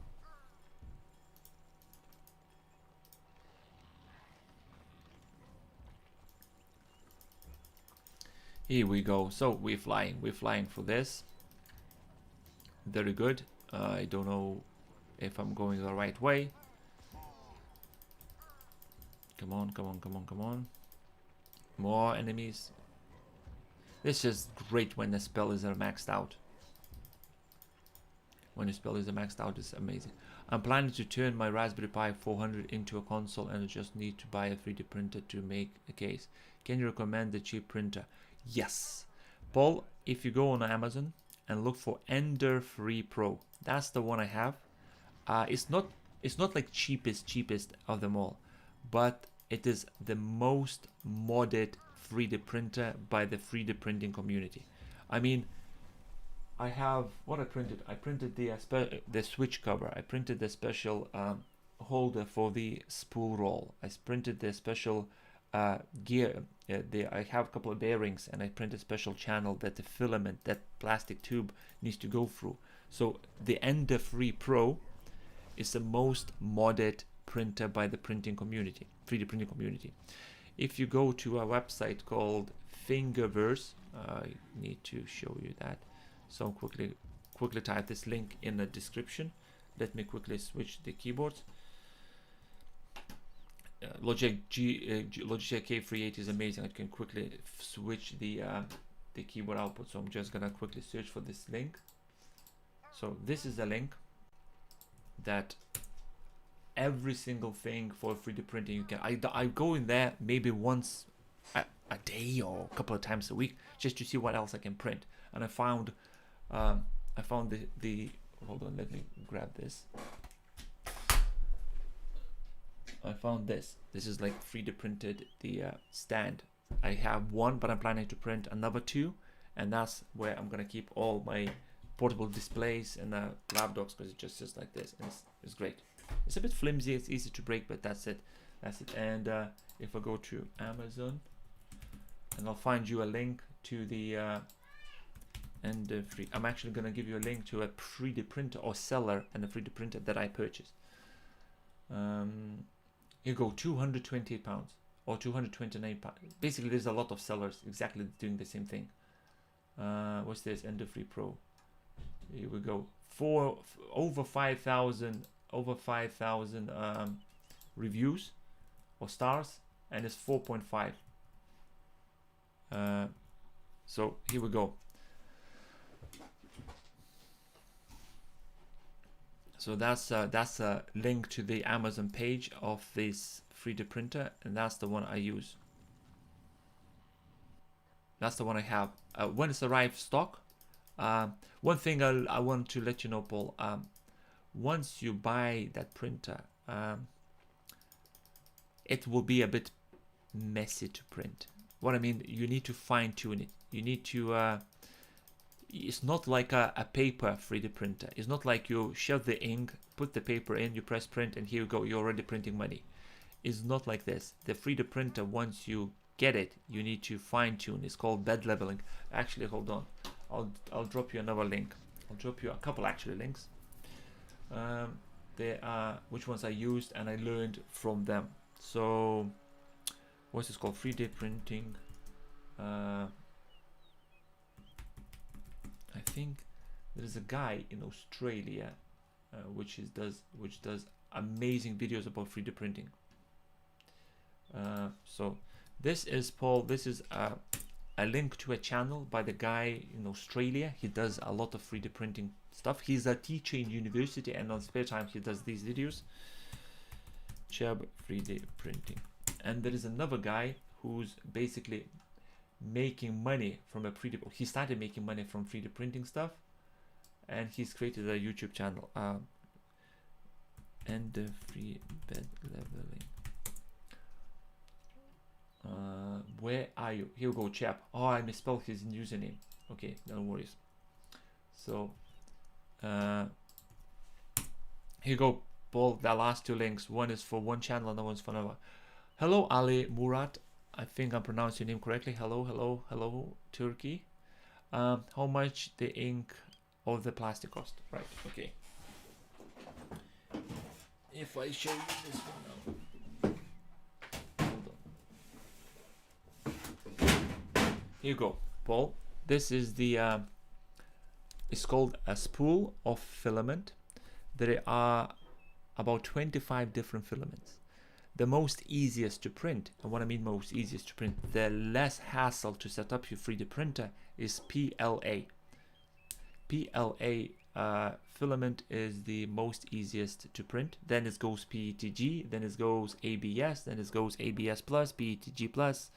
Here we go. So we're flying for this. Very good. I don't know if I'm going the right way. Come on. More enemies. This is great when the spell is maxed out. When the spell is maxed out, it's amazing. I'm planning to turn my Raspberry Pi 400 into a console, and I just need to buy a 3D printer to make a case. Can you recommend the cheap printer? Yes. Paul, if you go on Amazon and look for Ender 3 Pro, that's the one I have. It's not like cheapest of them all, but it is the most modded 3D printer by the 3D printing community. I mean, I have what I printed. I printed the switch cover. I printed the special holder for the spool roll. I printed the special gear. I have a couple of bearings, and I printed a special channel that the filament, that plastic tube, needs to go through. So the Ender 3 Pro is the most modded printer by the printing community, 3D printing community. If you go to a website called Thingiverse, I need to show you that. So quickly type this link in the description. Let me quickly switch the keyboards. Logitech K38 is amazing. I can quickly switch the keyboard output. So I'm just gonna quickly search for this link. So this is a link that every single thing for 3D printing you can. I go in there maybe once a day or a couple of times a week just to see what else I can print. And I found the hold on, let me grab this. I found this. This is like 3D printed the stand. I have one, but I'm planning to print another two, and that's where I'm gonna keep all my portable displays and laptops, because it's just like this, and it's great. It's a bit flimsy, it's easy to break, but that's it. And if I go to Amazon, and I'll find you a link to the I'm actually gonna give you a link to a 3D printer or seller and a 3D printer that I purchased. You go £228 or £229. Basically, there's a lot of sellers exactly doing the same thing. What's this? Ender 3 Pro. Here we go. Over 5,000 reviews or stars, and it's 4.5. So here we go. So that's a link to the Amazon page of this 3D printer, and that's the one I use. That's the one I have. When it's arrived stock, one thing I want to let you know, Paul. Once you buy that printer, it will be a bit messy to print. What I mean, you need to fine tune it. You need to. It's not like a paper 3D printer. It's not like you shove the ink, put the paper in, you press print, and here you go, you're already printing money. It's not like this. The 3D printer, once you get it, you need to fine tune. It's called bed leveling. Actually, hold on. I'll drop you another link. I'll drop you a couple actually links. They are which ones I used and I learned from them. So what's this called? 3D printing. I think there is a guy in Australia which does amazing videos about 3D printing. So this is Paul. This is a link to a channel by the guy in Australia. He does a lot of 3D printing stuff. He's a teacher in university, and on spare time he does these videos. Chubb 3D printing. And there is another guy who's basically making money from a 3D. He started making money from 3D printing stuff, and he's created a YouTube channel. And the free bed leveling. Where are you? Here we go, chap. Oh, I misspelled his username. Okay, no worries. So here you go, Paul. The last two links. One is for one channel, and the one's for another. Hello, Ali Murat. I think I pronounced your name correctly. Hello, Turkey. How much the ink or the plastic cost? Right. Okay. If I show you this one now. Here you go, Paul. This is the it's called a spool of filament. There are about 25 different filaments. The most easiest to print, and what I mean most easiest to print, the less hassle to set up your 3D printer, is PLA. PLA filament is the most easiest to print. Then it goes PETG, then it goes ABS, then it goes ABS plus, PETG plus,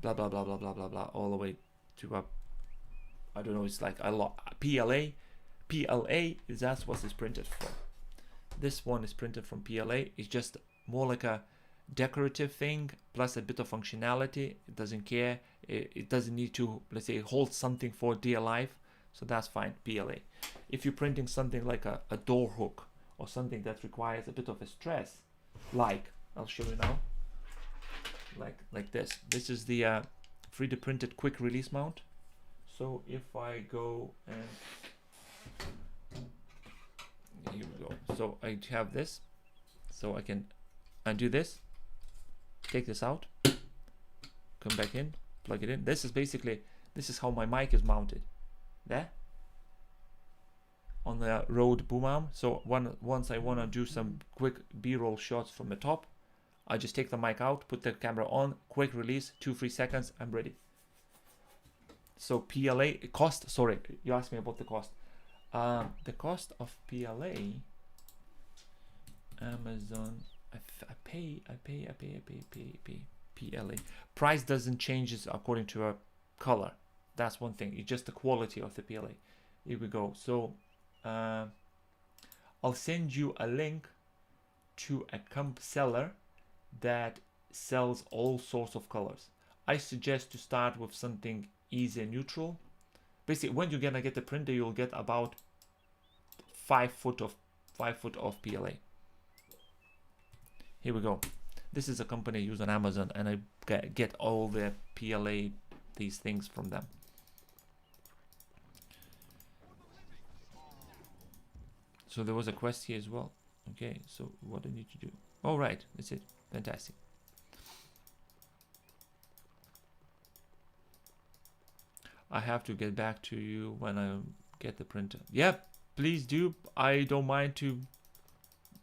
blah blah blah blah blah blah blah, all the way to I don't know, it's like a lot. PLA is that's what it's printed for. This one is printed from PLA. It's just more like a decorative thing plus a bit of functionality. It doesn't care. It doesn't need to, let's say, hold something for dear life. So that's fine, PLA. If you're printing something like a door hook or something that requires a bit of a stress, like, I'll show you now, like this. This is the 3D printed quick release mount. So if I go and, here we go. So I have this, so I can undo this, take this out, come back in, plug it in. This is basically, this is how my mic is mounted. There on the Rode boom arm. So once I want to do some quick b-roll shots from the top, I just take the mic out, put the camera on, quick release, 2-3 seconds, I'm ready. So PLA cost, sorry, you asked me about the cost. The cost of PLA, Amazon, I pay PLA. Price doesn't change according to a color. That's one thing. It's just the quality of the PLA. Here we go. So I'll send you a link to a seller that sells all sorts of colors. I suggest to start with something easy and neutral. Basically, when you're gonna get the printer, you'll get about 5 foot of PLA. Here we go. This is a company I use on Amazon, and I get all the PLA, these things from them. So there was a quest here as well. Okay, so what do I need to do? Oh, right, that's it. Fantastic. I have to get back to you when I get the printer. Yeah, please do. I don't mind to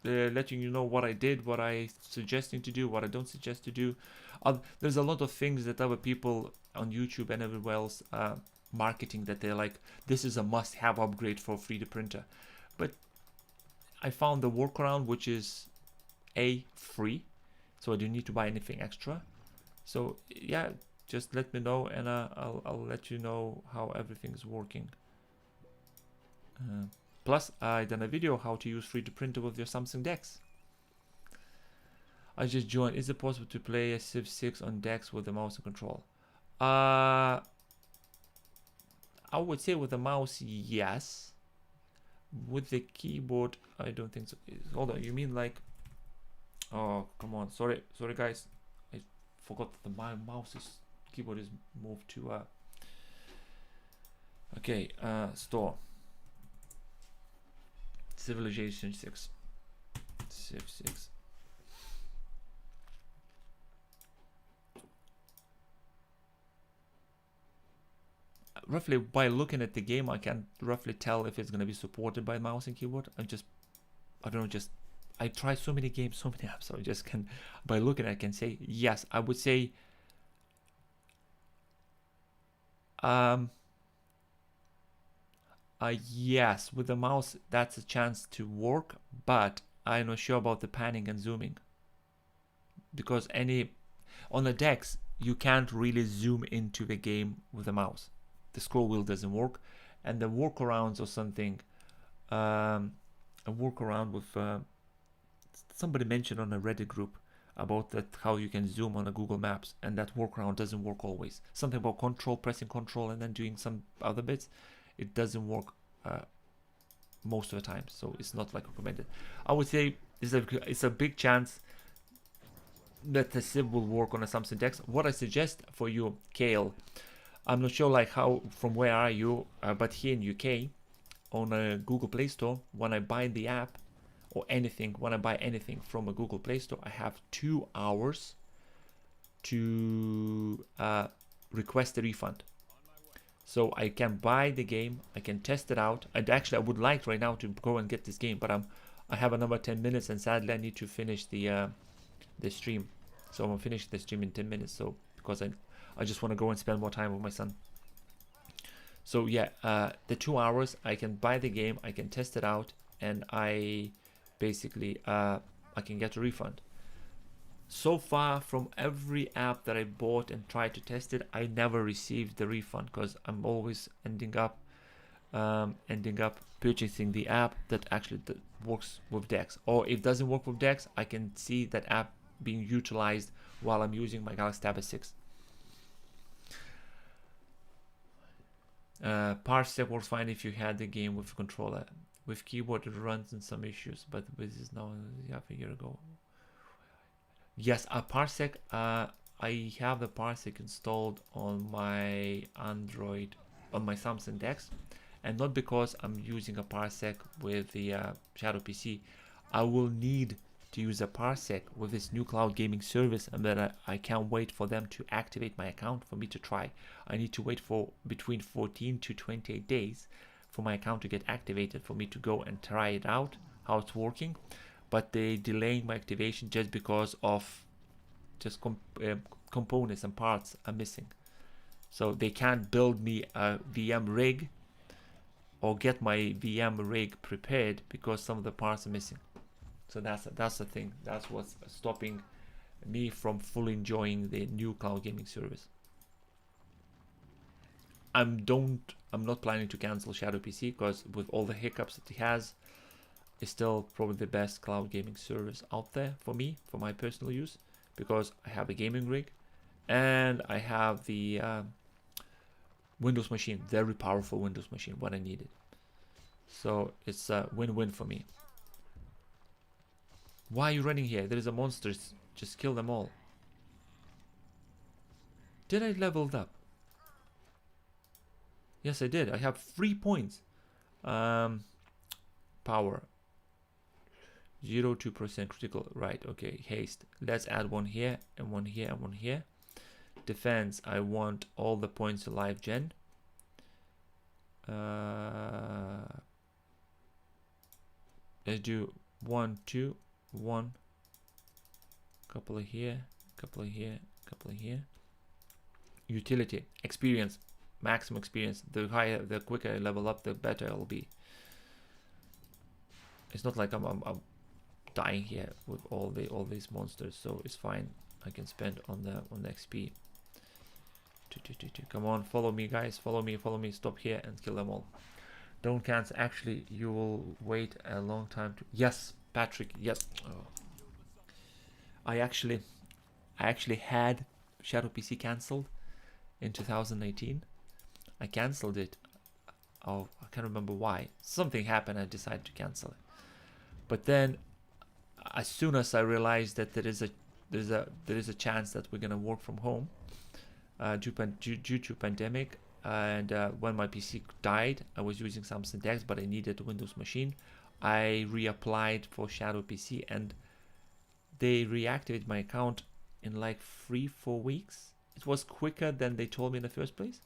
letting you know what I did, what I suggesting to do, what I don't suggest to do. There's a lot of things that other people on YouTube and everywhere else marketing that they're like, this is a must-have upgrade for 3D printer. But I found the workaround, which is free, so I don't need to buy anything extra. So yeah, just let me know, and I'll let you know how everything is working. Plus, I done a video how to use 3D printer with your Samsung DeX. I just joined. Is it possible to play a Civ 6 on DeX with the mouse and control? I would say with the mouse, yes. With the keyboard, I don't think so. Hold on, you mean like? Oh, come on. Sorry guys. I forgot that my keyboard is moved to okay, store. Civilization 6. Civ 6. Roughly by looking at the game, I can roughly tell if it's going to be supported by mouse and keyboard. I don't know, I try so many games, so many apps, so I just can, by looking I can say yes. I would say yes, with the mouse that's a chance to work, but I'm not sure about the panning and zooming, because on the DeX you can't really zoom into the game with the mouse. The scroll wheel doesn't work, and the workarounds or something, a workaround with somebody mentioned on a Reddit group about that, how you can zoom on a Google Maps, and that workaround doesn't work always. Something about pressing control and then doing some other bits, it doesn't work most of the time, so it's not like recommended. I would say it's a big chance that the Civ will work on a Samsung DeX. What I suggest for you, Kale, I'm not sure like how, from where are you, but here in UK, on a Google Play Store, when I buy the app or anything, when I buy anything from a Google Play Store, I have 2 hours to request a refund. So I can buy the game, I can test it out. And actually, I would like right now to go and get this game, but I have another 10 minutes, and sadly I need to finish the stream. So I'm gonna finish the stream in 10 minutes. So because I just want to go and spend more time with my son. So yeah, the 2 hours I can buy the game, I can test it out, and I basically I can get a refund. So far, from every app that I bought and tried to test it, I never received the refund, because I'm always ending up purchasing the app that actually works with DeX. Or if it doesn't work with DeX, I can see that app being utilized while I'm using my Galaxy Tab S6. Parsec works fine if you had the game with controller. With keyboard it runs into some issues, but this is now half a year ago. Yes, Parsec, I have the Parsec installed on my Android, on my Samsung DeX, and not because I'm using a Parsec with the Shadow PC. I will need to use a Parsec with this new cloud gaming service, and then I can't wait for them to activate my account for me to try. I need to wait for between 14 to 28 days for my account to get activated for me to go and try it out, how it's working. But they delaying my activation just because of just components and parts are missing. So they can't build me a VM rig or get my VM rig prepared because some of the parts are missing. So that's the thing. That's what's stopping me from fully enjoying the new cloud gaming service. I'm not planning to cancel Shadow PC because with all the hiccups that it has, it's still probably the best cloud gaming service out there for me, for my personal use, because I have a gaming rig and I have the Windows machine, very powerful Windows machine, what I needed. So it's a win-win for me. Why are you running here? There is a monster. Just kill them all. Did I level up? Yes, I did. I have 3 points. Power. 0.2% critical. Right, okay. Haste. Let's add one here, and one here, and one here. Defense. I want all the points alive gen. Let's do 1, 2, 1. Couple of here, couple of here, couple of here. Utility. Experience. Maximum experience. The higher, the quicker I level up, the better I'll be. It's not like I'm dying here with all these monsters, so it's fine. I can spend on the XP. Come on, follow me, guys. Follow me. Stop here and kill them all. Don't cancel. Actually, you will wait a long time to. Yes, Patrick. Yes. Oh. I actually had Shadow PC cancelled in 2018. I cancelled it. Oh, I can't remember why. Something happened. I decided to cancel it. But then, as soon as I realized that there is a chance that we're gonna work from home due to pandemic, and when my PC died, I was using Samsung DeX, but I needed a Windows machine. I reapplied for Shadow PC, and they reactivated my account in like 3-4 weeks. It was quicker than they told me in the first place,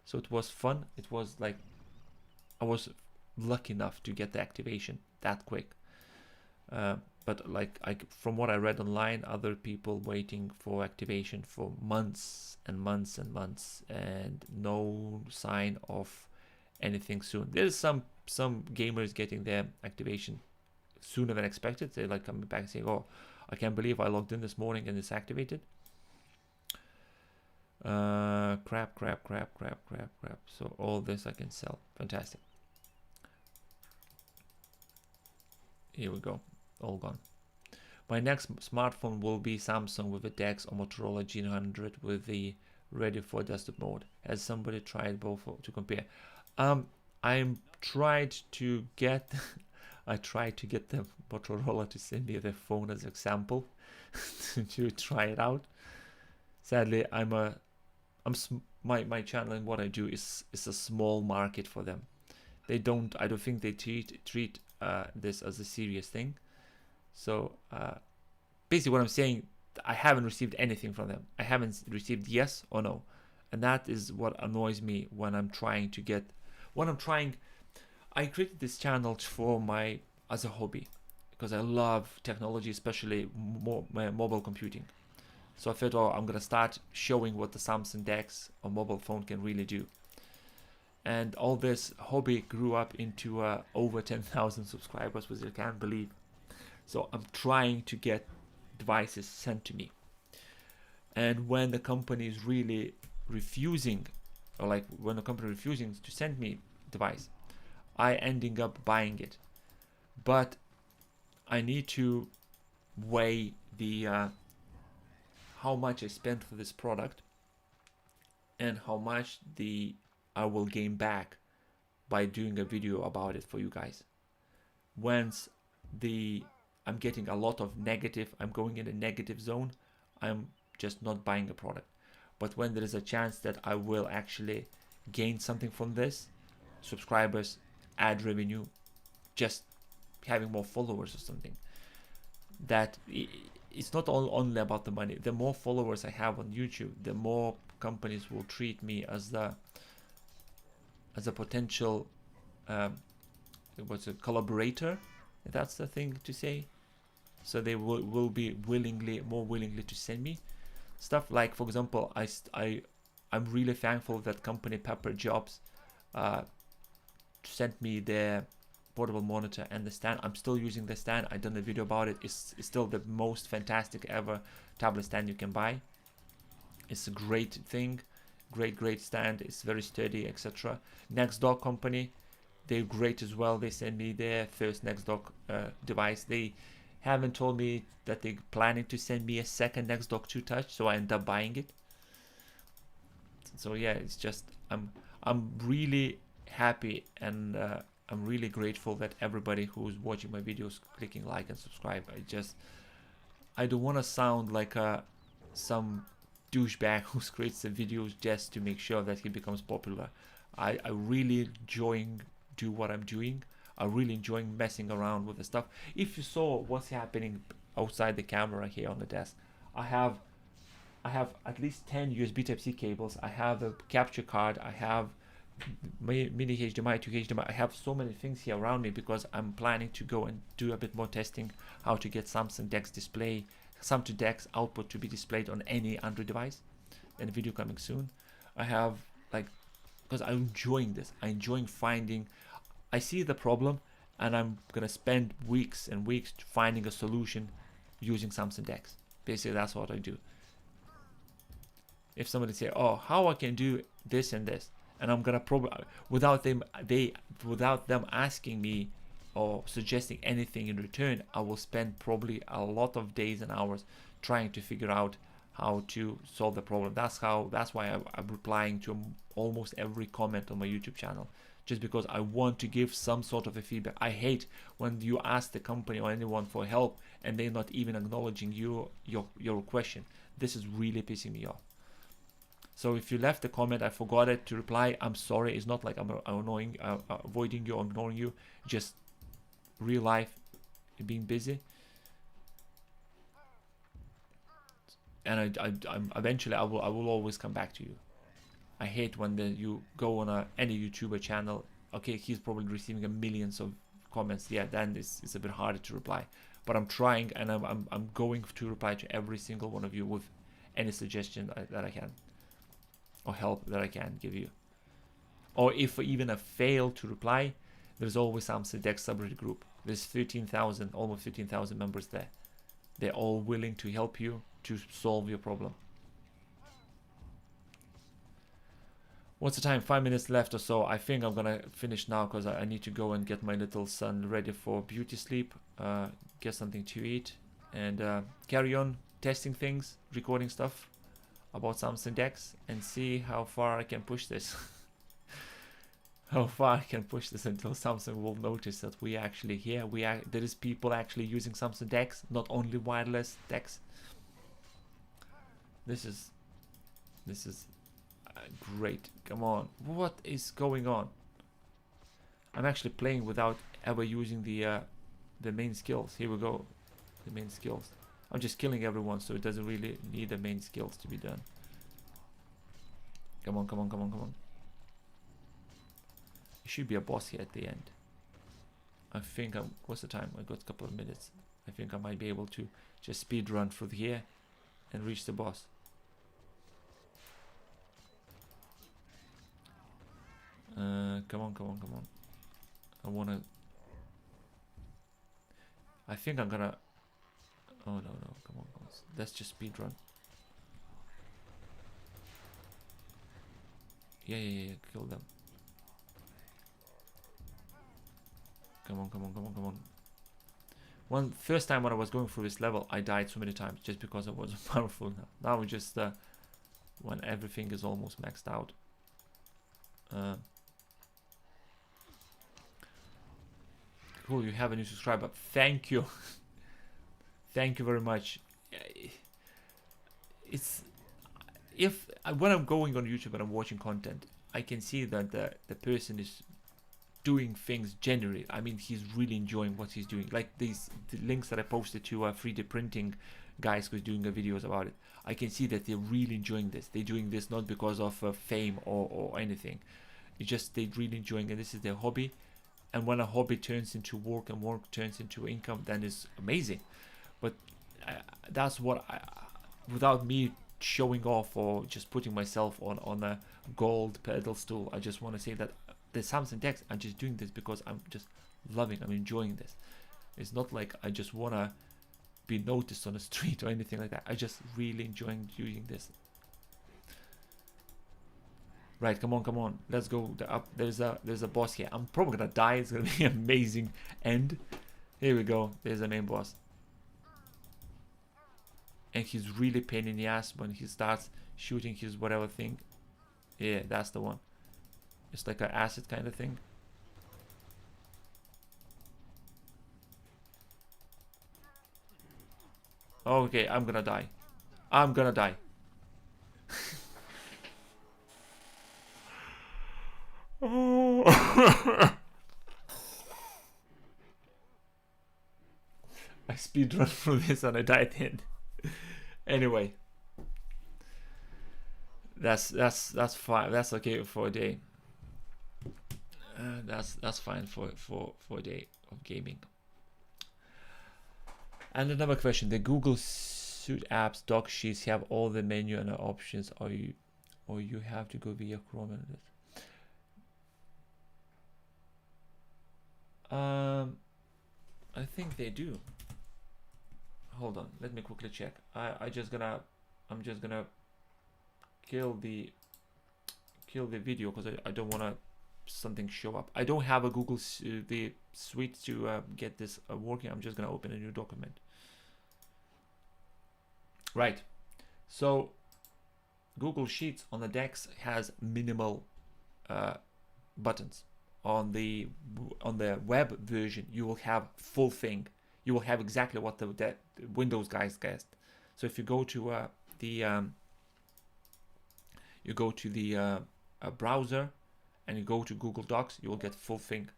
so it was fun. It was like I was lucky enough to get the activation that quick. But like from what I read online, other people waiting for activation for months and months and months, and no sign of anything soon. There's some gamers getting their activation sooner than expected. They're like coming back and saying, "Oh, I can't believe I logged in this morning and it's activated." Crap. So all this I can sell. Fantastic. Here we go. All gone. My next smartphone will be Samsung with a DeX or Motorola G900 with the ready for desktop mode. Has somebody tried both to compare? I tried to get I tried to get the Motorola to send me their phone as example to try it out. Sadly, my channel and what I do is a small market for them. I don't think they treat this as a serious thing. So basically what I'm saying, I haven't received anything from them. I haven't received yes or no. And that is what annoys me when I'm trying to get, I created this channel as a hobby because I love technology, especially mobile computing. So I thought, oh, I'm going to start showing what the Samsung DeX or mobile phone can really do. And all this hobby grew up into over 10,000 subscribers, which I can't believe. So I'm trying to get devices sent to me. And when the company is really refusing, or like when the company refusing to send me device, I ending up buying it. But I need to weigh the how much I spent for this product and how much I will gain back by doing a video about it for you guys. Once I'm getting a lot of negative, I'm going in a negative zone, I'm just not buying a product. But when there is a chance that I will actually gain something from this, subscribers, ad revenue, just having more followers or something, that it's not only about the money. The more followers I have on YouTube, the more companies will treat me as a potential what's a collaborator, if that's the thing to say. So they will be more willingly to send me stuff. Like, for example, I'm really thankful that company Pepper Jobs sent me their portable monitor and the stand. I'm still using the stand. I done a video about it. It's still the most fantastic ever tablet stand you can buy. It's a great thing, great stand. It's very sturdy, etc. NextDock company, they're great as well. They sent me their first NextDock device. They haven't told me that they're planning to send me a second NextDock 2 Touch, so I end up buying it. So yeah, it's just I'm really happy, and I'm really grateful that everybody who's watching my videos clicking like and subscribe. I don't want to sound like some douchebag who creates the videos just to make sure that he becomes popular. I really enjoying do what I'm doing. I really enjoying messing around with the stuff. If you saw what's happening outside the camera here on the desk, I have at least 10 USB Type-C cables. I have a capture card. I have mini HDMI to HDMI. I have so many things here around me because I'm planning to go and do a bit more testing how to get Samsung DeX display, Samsung DeX output to be displayed on any Android device, and a video coming soon. I have, like, because I'm enjoying this. I'm enjoying finding. I see the problem, and I'm gonna spend weeks and weeks finding a solution using Samsung DeX. Basically, that's what I do. If somebody say, "Oh, how I can do this and this," and I'm gonna probably without them asking me or suggesting anything in return, I will spend probably a lot of days and hours trying to figure out how to solve the problem. That's why I'm replying to almost every comment on my YouTube channel, just because I want to give some sort of a feedback. I hate when you ask the company or anyone for help and they're not even acknowledging your question. This is really pissing me off. So if you left a comment, I forgot it to reply, I'm sorry. It's not like I'm annoying, avoiding you or ignoring you. Just real life, being busy. And I'm eventually I will always come back to you. I hate when you go on any YouTuber channel. Okay, he's probably receiving millions of comments. Yeah, then it's a bit harder to reply. But I'm trying, and I'm going to reply to every single one of you with any suggestion that I can, or help that I can give you. Or if even I fail to reply, there's always Samsung DeX subreddit group. There's 13,000, almost 15,000 members there. They're all willing to help you to solve your problem. What's the time? 5 minutes left or so. I think I'm gonna finish now because I need to go and get my little son ready for beauty sleep, get something to eat, and carry on testing things, recording stuff about Samsung DeX, and see how far I can push this. How far I can push this until Samsung will notice that we actually here. There is people actually using Samsung DeX, not only wireless DeX. This is great. Come on, what is going on? I'm actually playing without ever using the main skills. Here we go, the main skills. I'm just killing everyone, so it doesn't really need the main skills to be done. Come on, come on, come on, come on. There should be a boss here at the end. I think what's the time? I got a couple of minutes. I think I might be able to just speed run through here and reach the boss. Come on, come on, come on. I think I'm gonna. Oh no, come on, boss. Let's just speed run. Yeah, kill them. Come on, come on, come on, come on. First time when I was going through this level, I died so many times just because I wasn't powerful enough. Now we just when everything is almost maxed out. Cool, you have a new subscriber. Thank you. Thank you very much. It's if when I'm going on YouTube and I'm watching content, I can see that the person is doing things genuinely. I mean, he's really enjoying what he's doing. Like the links that I posted to 3D printing guys who's doing videos about it. I can see that they're really enjoying this. They're doing this not because of fame or anything. It's just they're really enjoying it. This is their hobby. And when a hobby turns into work and work turns into income, then it's amazing. But that's what without me showing off or just putting myself on a gold pedestal, I just want to say that the Samsung DeX, I'm just doing this because I'm just loving, I'm enjoying this. It's not like I just want to be noticed on the street or anything like that. I just really enjoying doing this. Right, come on, let's go up. There's a boss here. I'm probably gonna die. It's gonna be an amazing end. Here we go. There's the main boss, and he's really pain in the ass when he starts shooting his whatever thing. Yeah, that's the one. It's like an acid kind of thing. Okay, I'm gonna die. I'm gonna die. I speedrun through this and I died in. Anyway, that's fine. That's okay for a day. That's fine for a day of gaming. And another question: the Google Suite apps doc sheets have all the menu and the options, or you have to go via Chrome and this. I think they do. Hold on, let me quickly check. I'm just gonna kill the video because I don't want to something show up. I don't have a Google the suite to get this working. I'm just gonna open a new document. Right, so Google Sheets on the DeX has minimal buttons. On the web version, you will have full thing. You will have exactly what the Windows guys guessed. So if you go to the browser and you go to Google Docs, you will get full thing.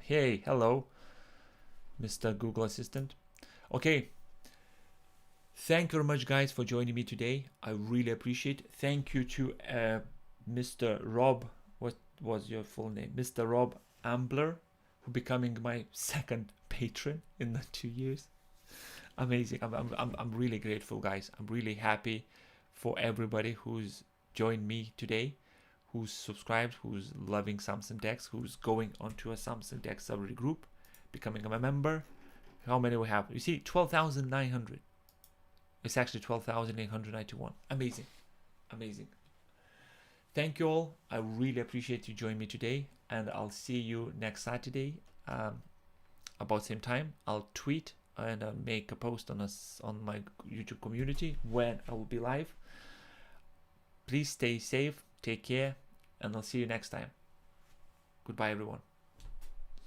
Hey, hello, Mr. Google Assistant. Okay. Thank you very much, guys, for joining me today. I really appreciate it. Thank you to Mr. Rob. What was your full name? Mr. Rob Ambler, who becoming my second patron in the 2 years. Amazing. I'm really grateful, guys. I'm really happy for everybody who's joined me today, who's subscribed, who's loving Samsung DeX, who's going onto a Samsung DeX subreddit group, becoming a member. How many we have? You see, 12,900. It's actually 12,891. Amazing. Amazing. Thank you all. I really appreciate you joining me today, and I'll see you next Saturday about same time. I'll tweet and I'll make a post on my YouTube community when I will be live. Please stay safe, take care, and I'll see you next time. Goodbye, everyone.